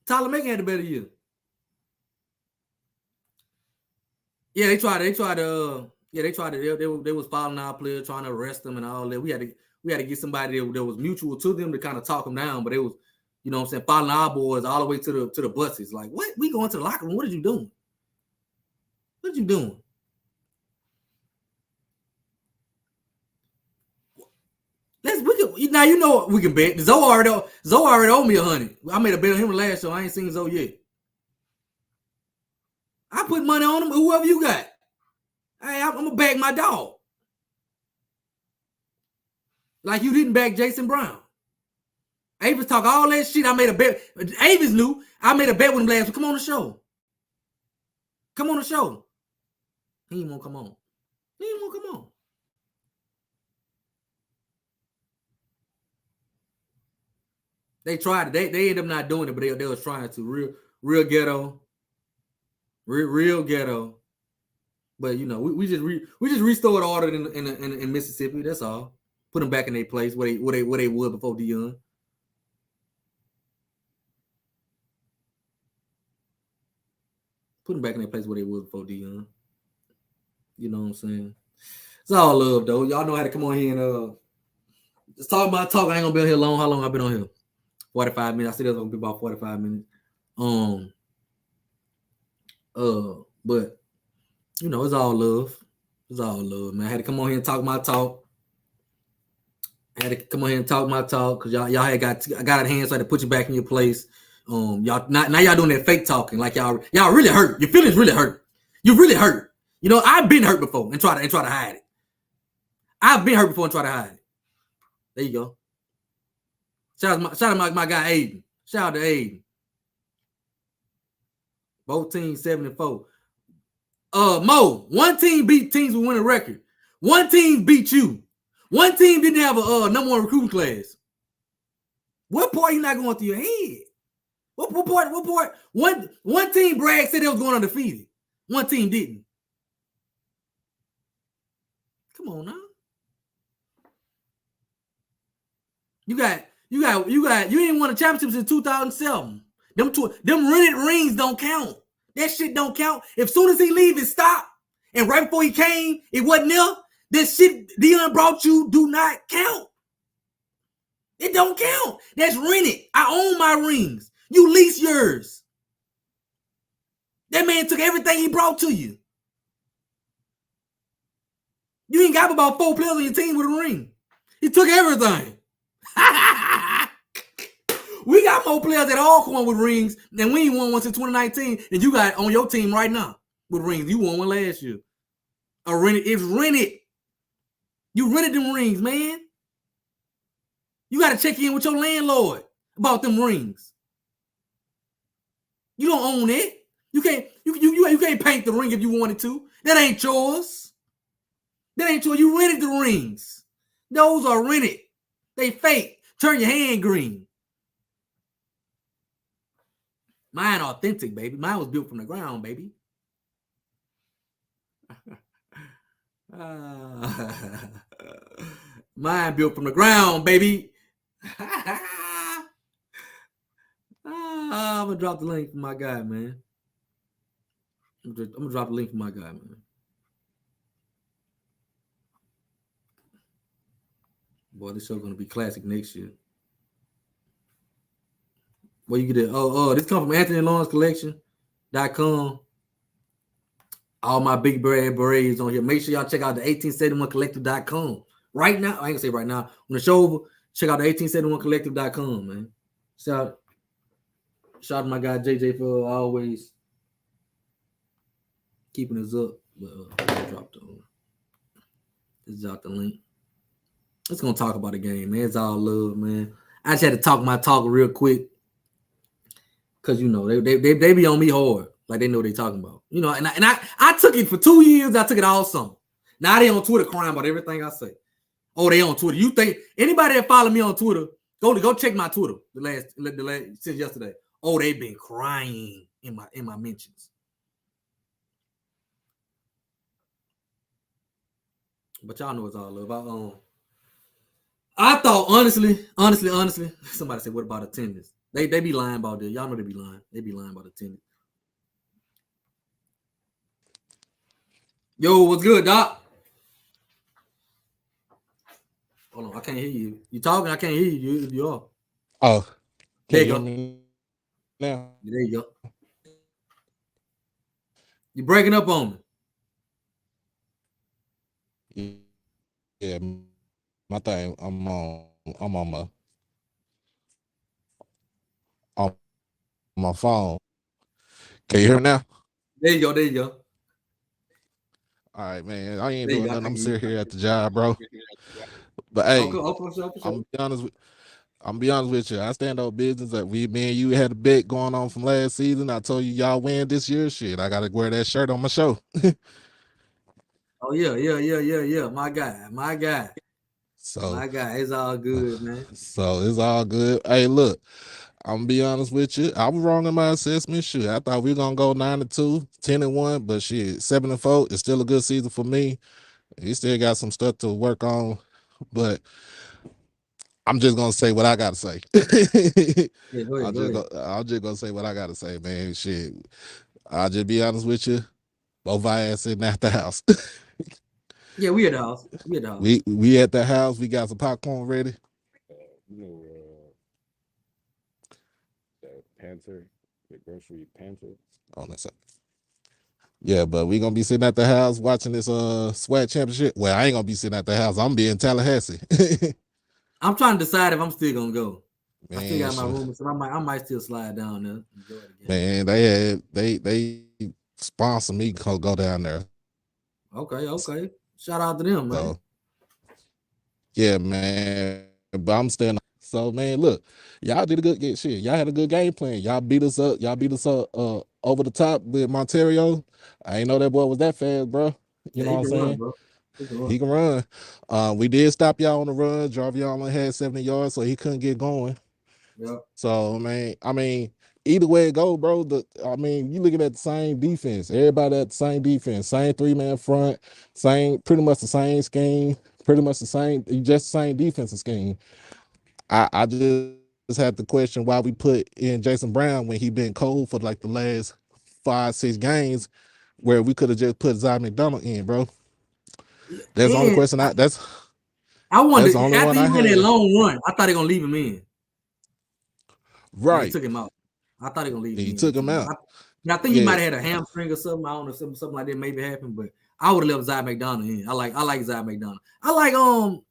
Tyler Macon had a better year. Yeah, they was following our player, trying to arrest them and all that. We had to get somebody that was mutual to them to kind of talk them down, but it was, you know what I'm saying, following our boys all the way to the buses. Like, what? We going to the locker room. What are you doing? What you doing? Now you know what we can bet. Zoe already owed me 100. I made a bet on him last show. I ain't seen Zoe yet. I put money on him. Whoever you got. Hey, I'm gonna back my dog. Like you didn't back Jason Brown. Avis talk all that shit. I made a bet. Avis knew. I made a bet with him last week. Come on the show. Come on the show. He ain't won't come on. He ain't won't come on. They tried it. They ended up not doing it, but they was trying to. Real ghetto. Real ghetto. But you know, we just restored order in Mississippi. That's all. Put them back in their place where they were before Deion. Put them back in their place where they were before Deion. You know what I'm saying? It's all love though. Y'all know how to come on here and just talk about talk. I ain't gonna be on here long. How long I've been on here? 45 minutes. I said it's gonna be about 45 minutes. But you know, it's all love. It's all love, man. I had to come on here and talk my talk. Because y'all had got out of hand, so I had to put you back in your place. Y'all now doing that fake talking, like y'all really hurt. Your feelings really hurt. You really hurt. You know, I've been hurt before and try to hide it. I've been hurt before and try to hide it. There you go. Shout out my guy Aiden. Shout out to Aiden. Both teams 7-4. Mo, one team beat teams with winning record. One team beat you. One team didn't have a number one recruiting class. What part you not going through your head? What part? One team Bragg said they was going undefeated. One team didn't. Come on now. You ain't won a championship since 2007. Them rented rings don't count. That shit don't count. If soon as he leave, it stop. And right before he came, it wasn't there. This shit Dion brought you do not count. It don't count. That's rented. I own my rings. You lease yours. That man took everything he brought to you. You ain't got about 4 players on your team with a ring. He took everything. We got more players at Alcorn with rings than we ain't won one since 2019. And you got on your team right now with rings. You won one last year. It's rented. You rented them rings, man. You got to check in with your landlord about them rings. You don't own it. You can't paint the ring if you wanted to. That ain't yours. That ain't yours. You rented the rings. Those are rented. They fake. Turn your hand green. Mine authentic, baby. Mine was built from the ground, baby. Mine built from the ground, baby. I'm gonna drop the link for my guy, man. I'm gonna drop the link for my guy, man. Boy, this show's gonna be classic next year. Where you get it? This comes from Anthony Lawrence Collection.com. All my big bread berets on here. Make sure y'all check out the 1871collective.com. Right now, I ain't gonna say right now. When the show over, check out the 1871collective.com, man. Shout out to my guy JJ for always keeping us up. Let's drop the link. Let's gonna talk about the game, man. It's all love, man. I just had to talk my talk real quick. Cause you know they be on me hard, like they know what they talking about. You know, and I took it for 2 years. I took it all summer. Now they on Twitter crying about everything I say. Oh, they on Twitter. You think anybody that follow me on Twitter, go check my Twitter the last since yesterday. Oh, they've been crying in my mentions. But y'all know it's all love. I thought honestly, somebody said, what about attendance? They be lying about that. Y'all know they be lying. They be lying about attendance. Yo, what's good, Doc? Hold on, I can't hear you. You talking? I can't hear you. You are. Oh, There can you you go. hear me now? There you go. You're breaking up on me. Yeah, my thing. I'm on my phone. Can you hear me now? There you go. There you go. All right, man. I ain't There you doing go. nothing. I'm sitting here at the job, bro. But hey, For sure. I'm be honest with you. I stand on business that me and you had a bet going on from last season. I told you y'all win this year. Shit, I gotta wear that shirt on my show. Oh yeah. My guy. So My guy. It's all good, man. So it's all good. Hey, look, I'm gonna be honest with you. I was wrong in my assessment. Shit, I thought we were gonna go 9-2, 10-1, but shit, 7-4 is still a good season for me. He still got some stuff to work on, but I'm just gonna say what I gotta say. Yeah, go ahead. I'm just gonna say what I gotta say, man. Shit, I'll just be honest with you. Both our ass sitting at the house. Yeah, we at the house. We at the house. We got some popcorn ready. Panther, the grocery panther. Oh, that's it. Yeah, but we gonna be sitting at the house watching this SWAC championship. Well, I ain't gonna be sitting at the house. I'm be in Tallahassee. I'm trying to decide if I'm still gonna go. Man, I still got my room, so I might still slide down there. Enjoy it again. Man, they sponsor me to go down there. Okay. Shout out to them, man. So, yeah, man. But I'm staying. So man, look, y'all did a good get shit. Y'all had a good game plan. Y'all beat us up. Y'all beat us up over the top with Monterio. I ain't know that boy was that fast, bro. You Yeah, know he what I'm can run, saying? bro. He can He run. can run. We did stop y'all on the run. Jarvis only had 70 yards, so he couldn't get going. Yeah. So man, I mean, either way it go, bro. I mean, you looking at the same defense. Everybody at the same defense, same 3-man front, same pretty much the same scheme, pretty much the same, just the same defensive scheme. I just had to question why we put in Jason Brown when he been cold for like the last 5-6 games, where we could have just put Zy McDonald in, bro. That's the only And question. I That's wonder the only after one he I ran that had. long run, I thought they gonna leave him in. When he Right. took him out. I thought they gonna leave him He in. When he took took him him out. out. I think he Yeah. might have had a hamstring or something. I don't know, something like that maybe happened, but I would have left Zy McDonald in. I like Zy McDonald. I like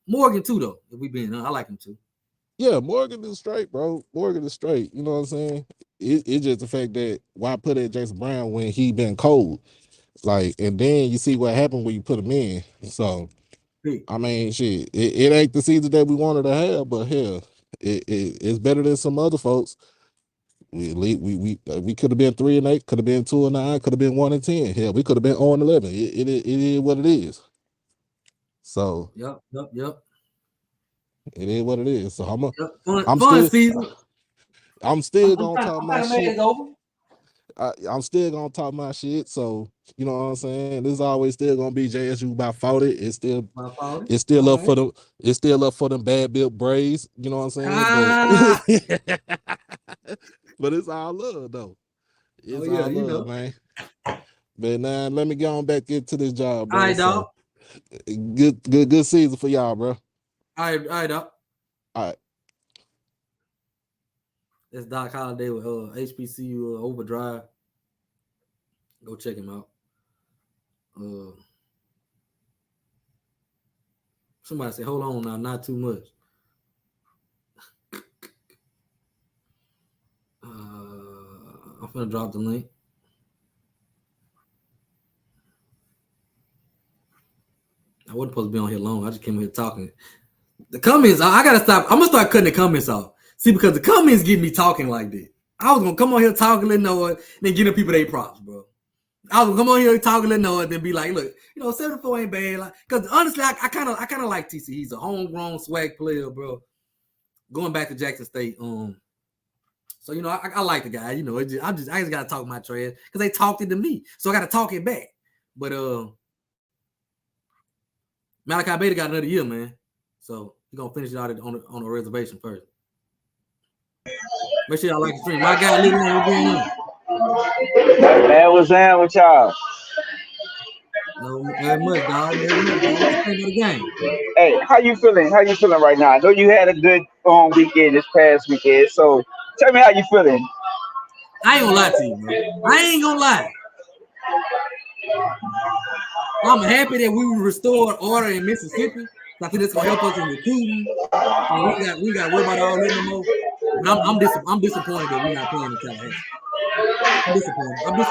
Morgan too though. If we being I like him too. Yeah, Morgan is straight, bro. Morgan is straight. You know what I'm saying? It's just the fact that why put in Jason Brown when he been cold? Like, and then you see what happened when you put him in. So, Hey, I mean, shit, it ain't the season that we wanted to have, but hell, it's better than some other folks. We could have been 3-8, could have been 2-9, could have been 1-10. Hell, we could have been 0-11. It is what it is. So yep. it is what it is. So Yep. Fun, I'm fun still season. I'm I'm, still I'm gonna kind of talk I'm my kind of mad shit. it's over. I'm still gonna talk my shit. So you know what I'm saying. This is always still gonna be JSU by 40. My fault. It's still All up right. for them. It's still up for them bad built Braves. You know what I'm saying. But Ah. but it's all love though. Oh It's yeah, all you love, know. man. But now let me get on back into this job, All bro. right, dog. So good season for y'all, bro. All right, dog. All right. That's Doc Holliday with HBCU Overdrive. Go check him out. Uh, Somebody say, hold on now, not too much. I'm gonna drop the link. I wasn't supposed to be on here long. I just came here talking. The comments, I gotta stop. I'm gonna start cutting the comments off. See, because the comments get me talking like that. I was gonna come on here talking, let know it, then give the people their props, bro. I was gonna come on here talking, let know it, then be like, look, 74 ain't bad. Like, cause honestly, I kind of like TC. He's a homegrown swag player, bro. Going back to Jackson State, so I like the guy. I just gotta talk my trash because they talked it to me, so I gotta talk it back. But Malachi Beta got another year, man. So he's gonna finish it out on the reservation first. Make sure y'all like the stream. My guy, Little Man, what's going on? Man, what's down with y'all? No, much, dog. Not much, dog. What you think about the game? Hey, how you feeling? How you feeling right now? I know you had a good weekend this past weekend. So tell me how you feeling. I ain't gonna lie to you, bro. I ain't gonna lie. I'm happy that we restored order in Mississippi. I think that's gonna help us in recruiting. We got to worry about all that no more. But I'm disappointed that we're not playing in Tallahassee. I'm disappointed. I think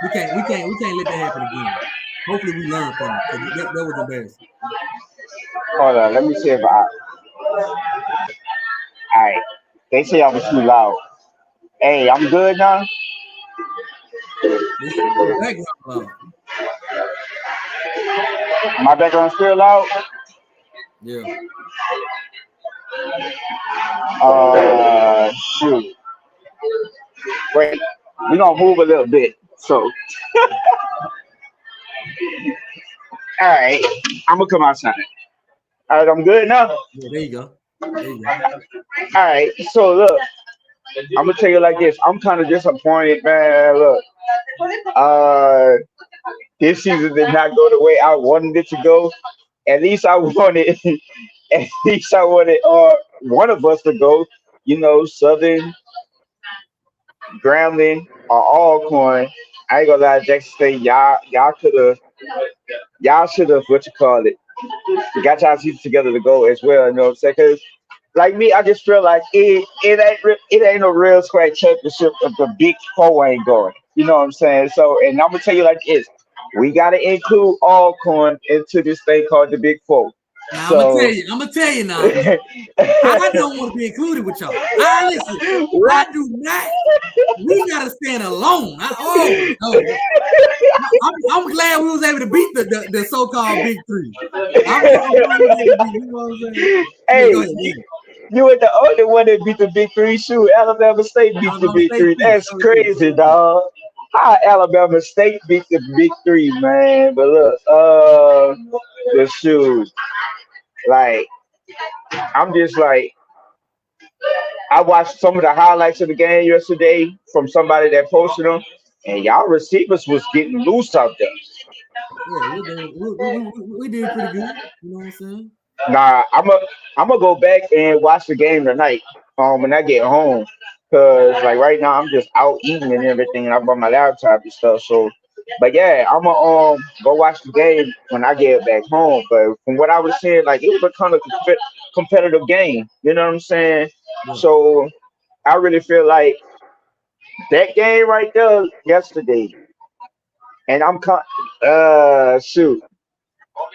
we can't let that happen again. Hopefully we learn from it because that was embarrassing. Hold on, let me see if I. All right, they say I was too loud. Hey, I'm good now. The background loud. My background still loud. Yeah. Shoot. Wait, we gonna move a little bit. So, all right, I'm gonna come outside. All right, I'm good now. Yeah, there you go. There you go. All right, so look, I'm gonna tell you like this. I'm kind of disappointed, man. Look, uh, this season did not go the way I wanted it to go. At least I wanted, at least I wanted one of us to go. Southern, Grambling, or Alcorn. I ain't gonna lie, Jackson State, y'all should have what you call it. Got y'all season together to go as well. You know what I'm saying? 'Cause like me, I just feel like it ain't no real square championship if the Big Four ain't going. You know what I'm saying? So, and I'm gonna tell you like this: we gotta include Alcorn into this thing called the Big Four. Now So I'm gonna tell you now. I don't want to be included with y'all. Listen, I do not. We gotta stand alone. I'm glad we was able to beat the so-called big three. I'm glad we was able to beat. You know what I'm saying? Yeah, hey, go ahead. you were the only one that beat the big three. Shoot, Alabama State beat the Alabama big State three. too. That's crazy, dog. How Alabama State beat the big three, man. But look, the shoot, like I'm just like I watched some of the highlights of the game yesterday from somebody that posted them, and y'all receivers was getting loose out there. Yeah, we did pretty good. You know what I'm saying? Nah, I'm gonna go back and watch the game tonight. When I get home, cause like right now I'm just out eating and everything, and I'm on my laptop and stuff. So, but yeah, I'm gonna go watch the game when I get back home. But from what I was saying, like it was a kind of competitive game. You know what I'm saying? Yeah. So I really feel like that game right there yesterday, and shoot,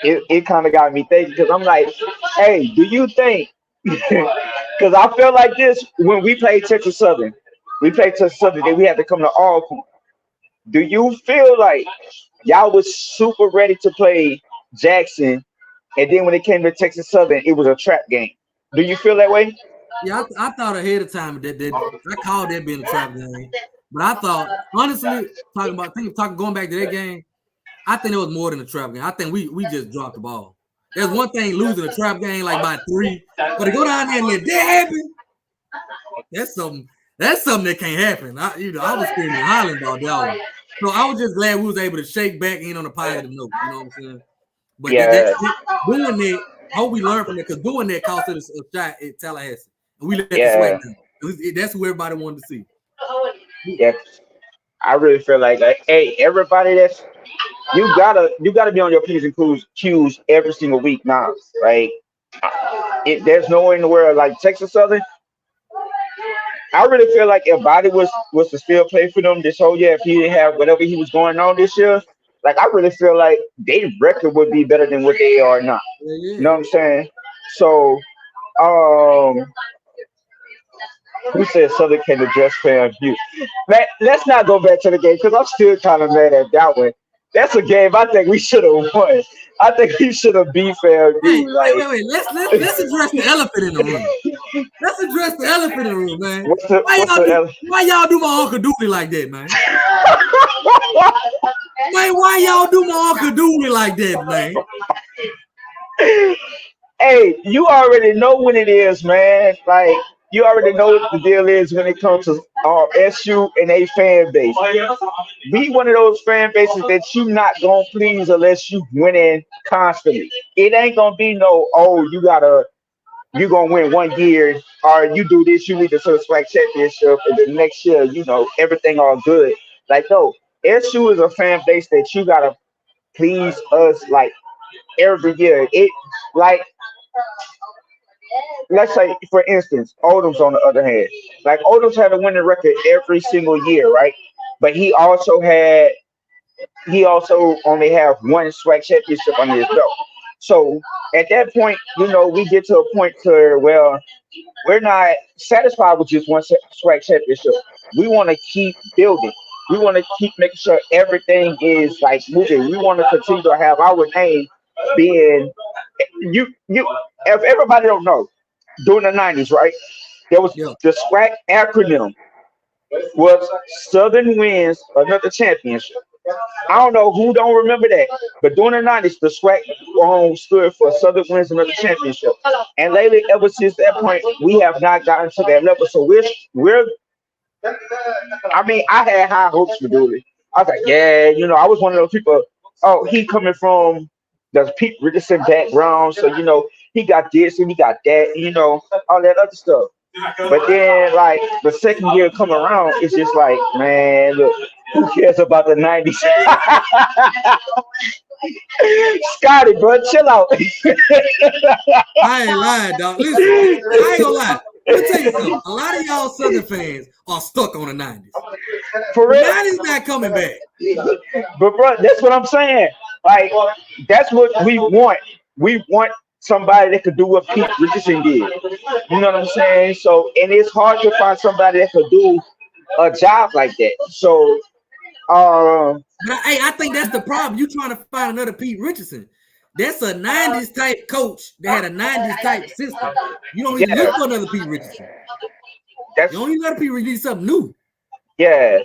it kind of got me thinking because I'm like, hey, do you think? Because I feel like this when we played Texas Southern. We played Texas Southern, then we had to come to Alcorn. Do you feel like y'all was super ready to play Jackson, and then when it came to Texas Southern, it was a trap game? Do you feel that way? Yeah, I thought ahead of time that I called that being a trap game, but I thought honestly going back to that game, I think it was more than a trap game. I think we just dropped the ball. There's one thing losing a trap game like by 3, but to go down there and let that happen, that's something that can't happen. I was screaming and hollering about that one. So I was just glad we was able to shake back in on a positive note. You know what I'm saying? But Yeah, doing that, I hope we learn from that because doing that cost us a shot at Tallahassee, and we let the yeah, Swac'n down. That's who everybody wanted to see. yeah. I really feel like hey, everybody that's you gotta be on your P's and Q's every single week now. Like there's nowhere in the world like Texas Southern. I really feel like if Body was to still play for them this whole year, if he didn't have whatever he was going on this year, like I really feel like their record would be better than what they are now. You Yeah. know what I'm saying? So, um, who said Southern can address fan view? Man, let's not go back to the game because I'm still kind of mad at that one. That's a game I think we should have won. I think we should have beat fan Hey, view. Like, wait. Let's address the elephant in the room. Let's address the elephant in the room, man. what's the Why y'all do my Uncle Dooley like that, man? Man, why y'all do my Uncle Dooley like that, man? Hey, you already know when it is, man. Like you already know what the deal is when it comes to SU and a fan base. Be one of those fan bases that you not gonna please unless you winning constantly. It ain't gonna be no you gonna win one year or you do this, you lead the to the SWAC championship, and the next year, everything all good. Like no, SU is a fan base that you gotta please us like every year. It like let's say for instance, Odom's on the other hand. Like Odom's had a winning record every single year, right? But he also only have one SWAC championship under his belt. So at that point, we get to a point where we're not satisfied with just one SWAC championship. We want to keep building. We want to keep making sure everything is like moving. We want to continue to have our name being you. If everybody don't know, during the '90s, right? There was Yeah. the SWAC acronym was Southern Wins Another Championship. I don't know who don't remember that, but during the '90s, the SWAC stood for Southern Wins Another Championship. And lately, ever since that point, we have not gotten to that level. So we're. I mean, I had high hopes for Dooley. I was like, yeah, I was one of those people. Oh, he coming from the Pete Richardson background, so he got this and he got that, all that other stuff. But then, like the second year come around, it's just like, man, look, who cares about the '90s? Scotty, bro, chill out. I ain't lying, dog. Listen, I ain't gonna lie. Let me tell you something. A lot of y'all Southern fans are stuck on the '90s. For The real. '90s not coming back. But bro, that's what I'm saying. Like, that's what we want. We want somebody that could do what Pete Richardson did. You know what I'm saying? So, and it's hard to find somebody that could do a job like that. So, But hey, I think that's the problem. You trying to find another Pete Richardson. That's a 90s type coach that had a 90s type system. You don't need to yeah, look for another Pete Richardson. that's You don't need another Pete Richardson, something new. yeah.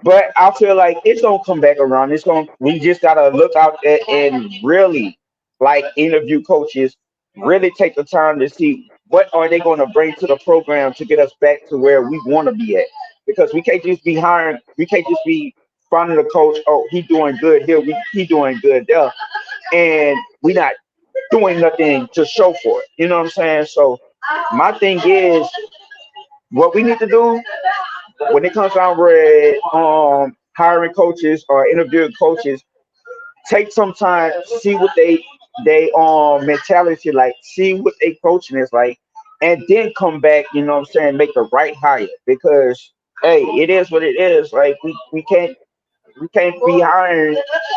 But I feel like it's gonna come back around. It's gonna. We just gotta look out there and really like interview coaches. Really take the time to see what are they going to bring to the program to get us back to where we want to be at. Because we can't just be hiring. We can't just be finding a coach. Oh, he doing good here. He doing good there, and we not doing nothing to show for it. You know what I'm saying? So my thing is, what we need to do when it comes down with hiring coaches or interviewing coaches, take some time, see what they mentality like, see what they coaching is like, and then come back, you know what I'm saying, make the right hire. Because hey, it is what it is. Like we can't be hiring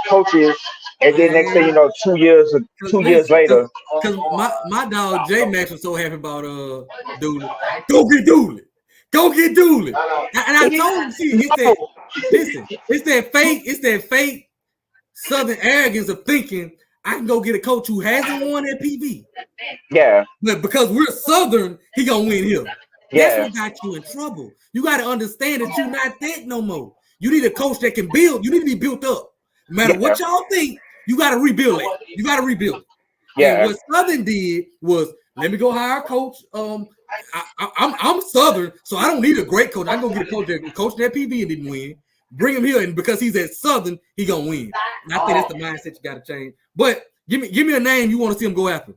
coaches and then next thing you Man, know, 2 years cause 2 years listen, later. cause my dog J Max was so happy about Dooley. Go get Dooley. Go get Dooley. And I told him, see, it's that listen, it's that fake Southern arrogance of thinking I can go get a coach who hasn't won at PV. Yeah, But because we're Southern, he gonna win here. That's yeah, what got you in trouble. You got to understand that you're not that no more. You need a coach that can build. You need to be built up. No matter yeah, what y'all think, you got to rebuild it. You got to rebuild it. And yeah, what Southern did was, let me go hire a coach. I'm Southern, so I don't need a great coach. I can go get a coach that coached that PV and didn't win. Bring him here, and because he's at Southern, he gonna win. And I think that's the mindset you got to change. But give me a name you want to see him go after.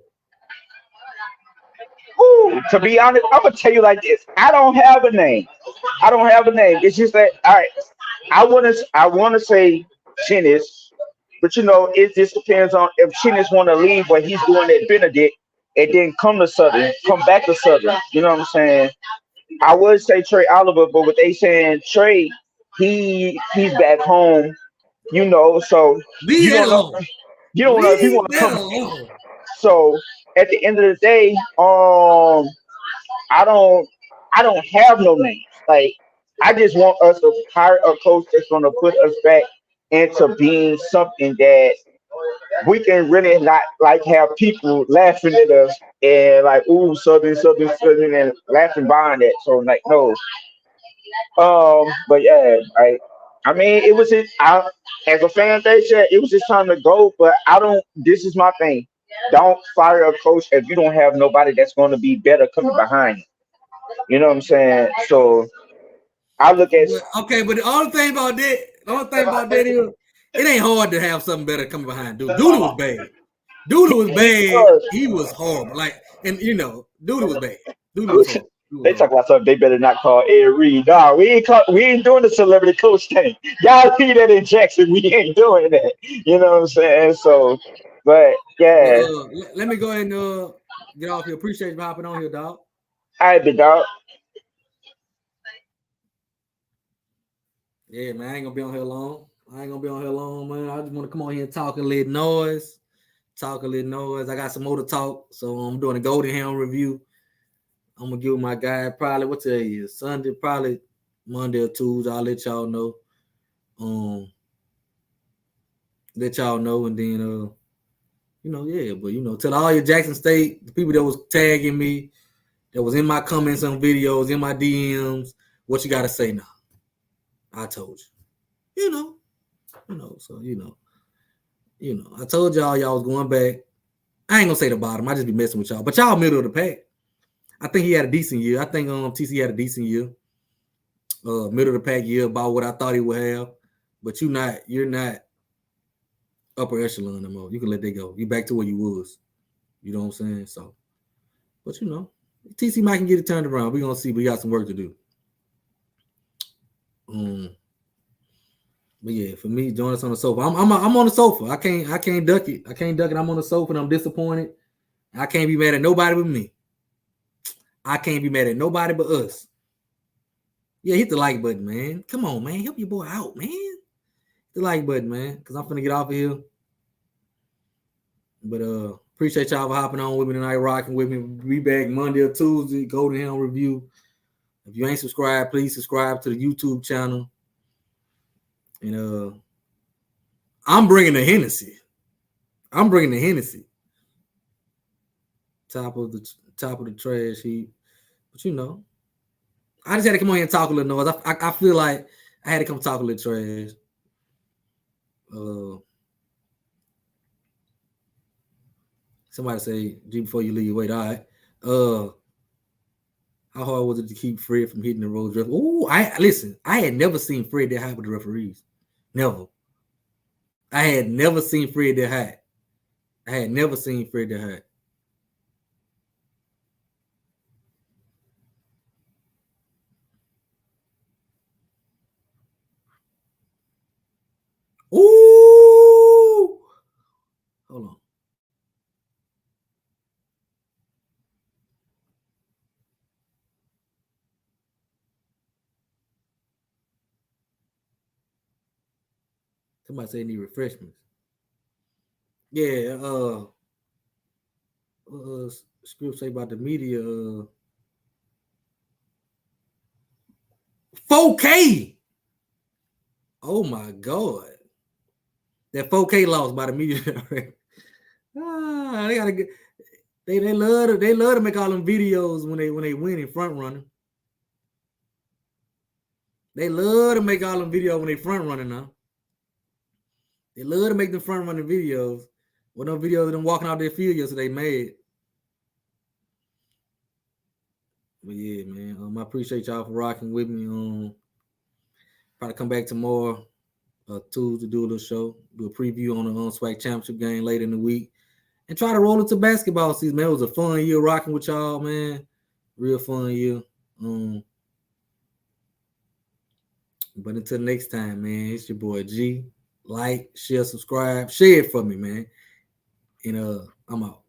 Ooh, to be honest, I'm gonna tell you like this. I don't have a name. I don't have a name. It's just that all right. I wanna say Chinnis, but it just depends on if Chinnis wanna leave what he's doing at Benedict and then come to Southern, come back to Southern. You know what I'm saying? I would say Trey Oliver, but what they saying Trey, he's back home, so Leave you that don't know alone. you don't know if he Leave wanna that come back. alone. So at the end of the day, I don't I don't have no names. Like I just want us to hire a coach that's gonna put us back into being something that we can really not like have people laughing at us and like ooh Southern Southern Southern and laughing behind it. So like no. But yeah, I mean it was as a fan they said it was just time to go, but I don't this is my thing. Don't fire a coach if you don't have nobody that's gonna be better coming behind you. You know what I'm saying? So I look at Okay, but the only thing about that is it ain't hard to have something better coming behind Dooley. Dooley was bad. Dooley was he bad. was. He was horrible. Dooley was bad. Dooley was horrible. Dooley They was talk horrible. about something they better not call Ed Reed. Nah, we ain't doing the celebrity coach thing. Y'all leave that in Jackson. We ain't doing that. You know what I'm saying? So, but But yeah, let me go ahead and get off here. Appreciate you hopping on here, dog. all right, big dog. Yeah, man, I ain't gonna be on here long. I ain't gonna be on here long, man. I just want to come on here and talk a little noise. Talk a little noise. I got some more to talk. So I'm doing a Golden Hound review. I'm gonna give my guy probably what today is Sunday, probably Monday or Tuesday. I'll let y'all know. Let y'all know, and then yeah. But tell all your Jackson State, the people that was tagging me, that was in my comments on videos, in my DMs, what you gotta say now? I told you. I told y'all was going back. I ain't gonna say the bottom. I just be messing with y'all, but y'all middle of the pack. I think he had a decent year. I think TC had a decent year. Middle of the pack year, about what I thought he would have. But you're not upper echelon no more. You can let that go. You back to where you was. You know what I'm saying? So, but TC might can get it turned around. We're gonna see. We got some work to do. But yeah, for me, join us on the sofa. I'm on the sofa. I can't duck it. I can't duck it. I'm on the sofa and I'm disappointed. I can't be mad at nobody but me. I can't be mad at nobody but us. Yeah, hit the like button, man. Come on, man. Help your boy out, man. Hit the like button, man. Because I'm finna get off of here. But appreciate y'all for hopping on with me tonight, rocking with me. Be back Monday or Tuesday. Golden Helm review. If you ain't subscribed, please subscribe to the YouTube channel. And I'm bringing the Hennessy. Top of the trash heap. But I just had to come on here and talk a little noise. I feel like I had to come talk a little trash. Somebody say, G, before you leave, wait, all right. How hard was it to keep Fred from hitting the road drift? Oh, I had never seen Fred that high with the referees. Never. I had never seen Fred that high. Ooh. Hold on. Somebody say need refreshments. Yeah, script say about the media, 4K. Oh my God. That 4K lost by the media. They gotta get they love to make all them videos when they win in front running. They love to make all them videos when they front running now. They love to make them front running videos. What them videos of them walking out their field yesterday made. But yeah, man. I appreciate y'all for rocking with me. Probably come back tomorrow, Tuesday, do a little show, do a preview on the Swac'n championship game later in the week, and try to roll into basketball season. Man, it was a fun year rocking with y'all, man. Real fun year. But until next time, man, it's your boy G. Like, share, subscribe, share it for me, man. And I'm out.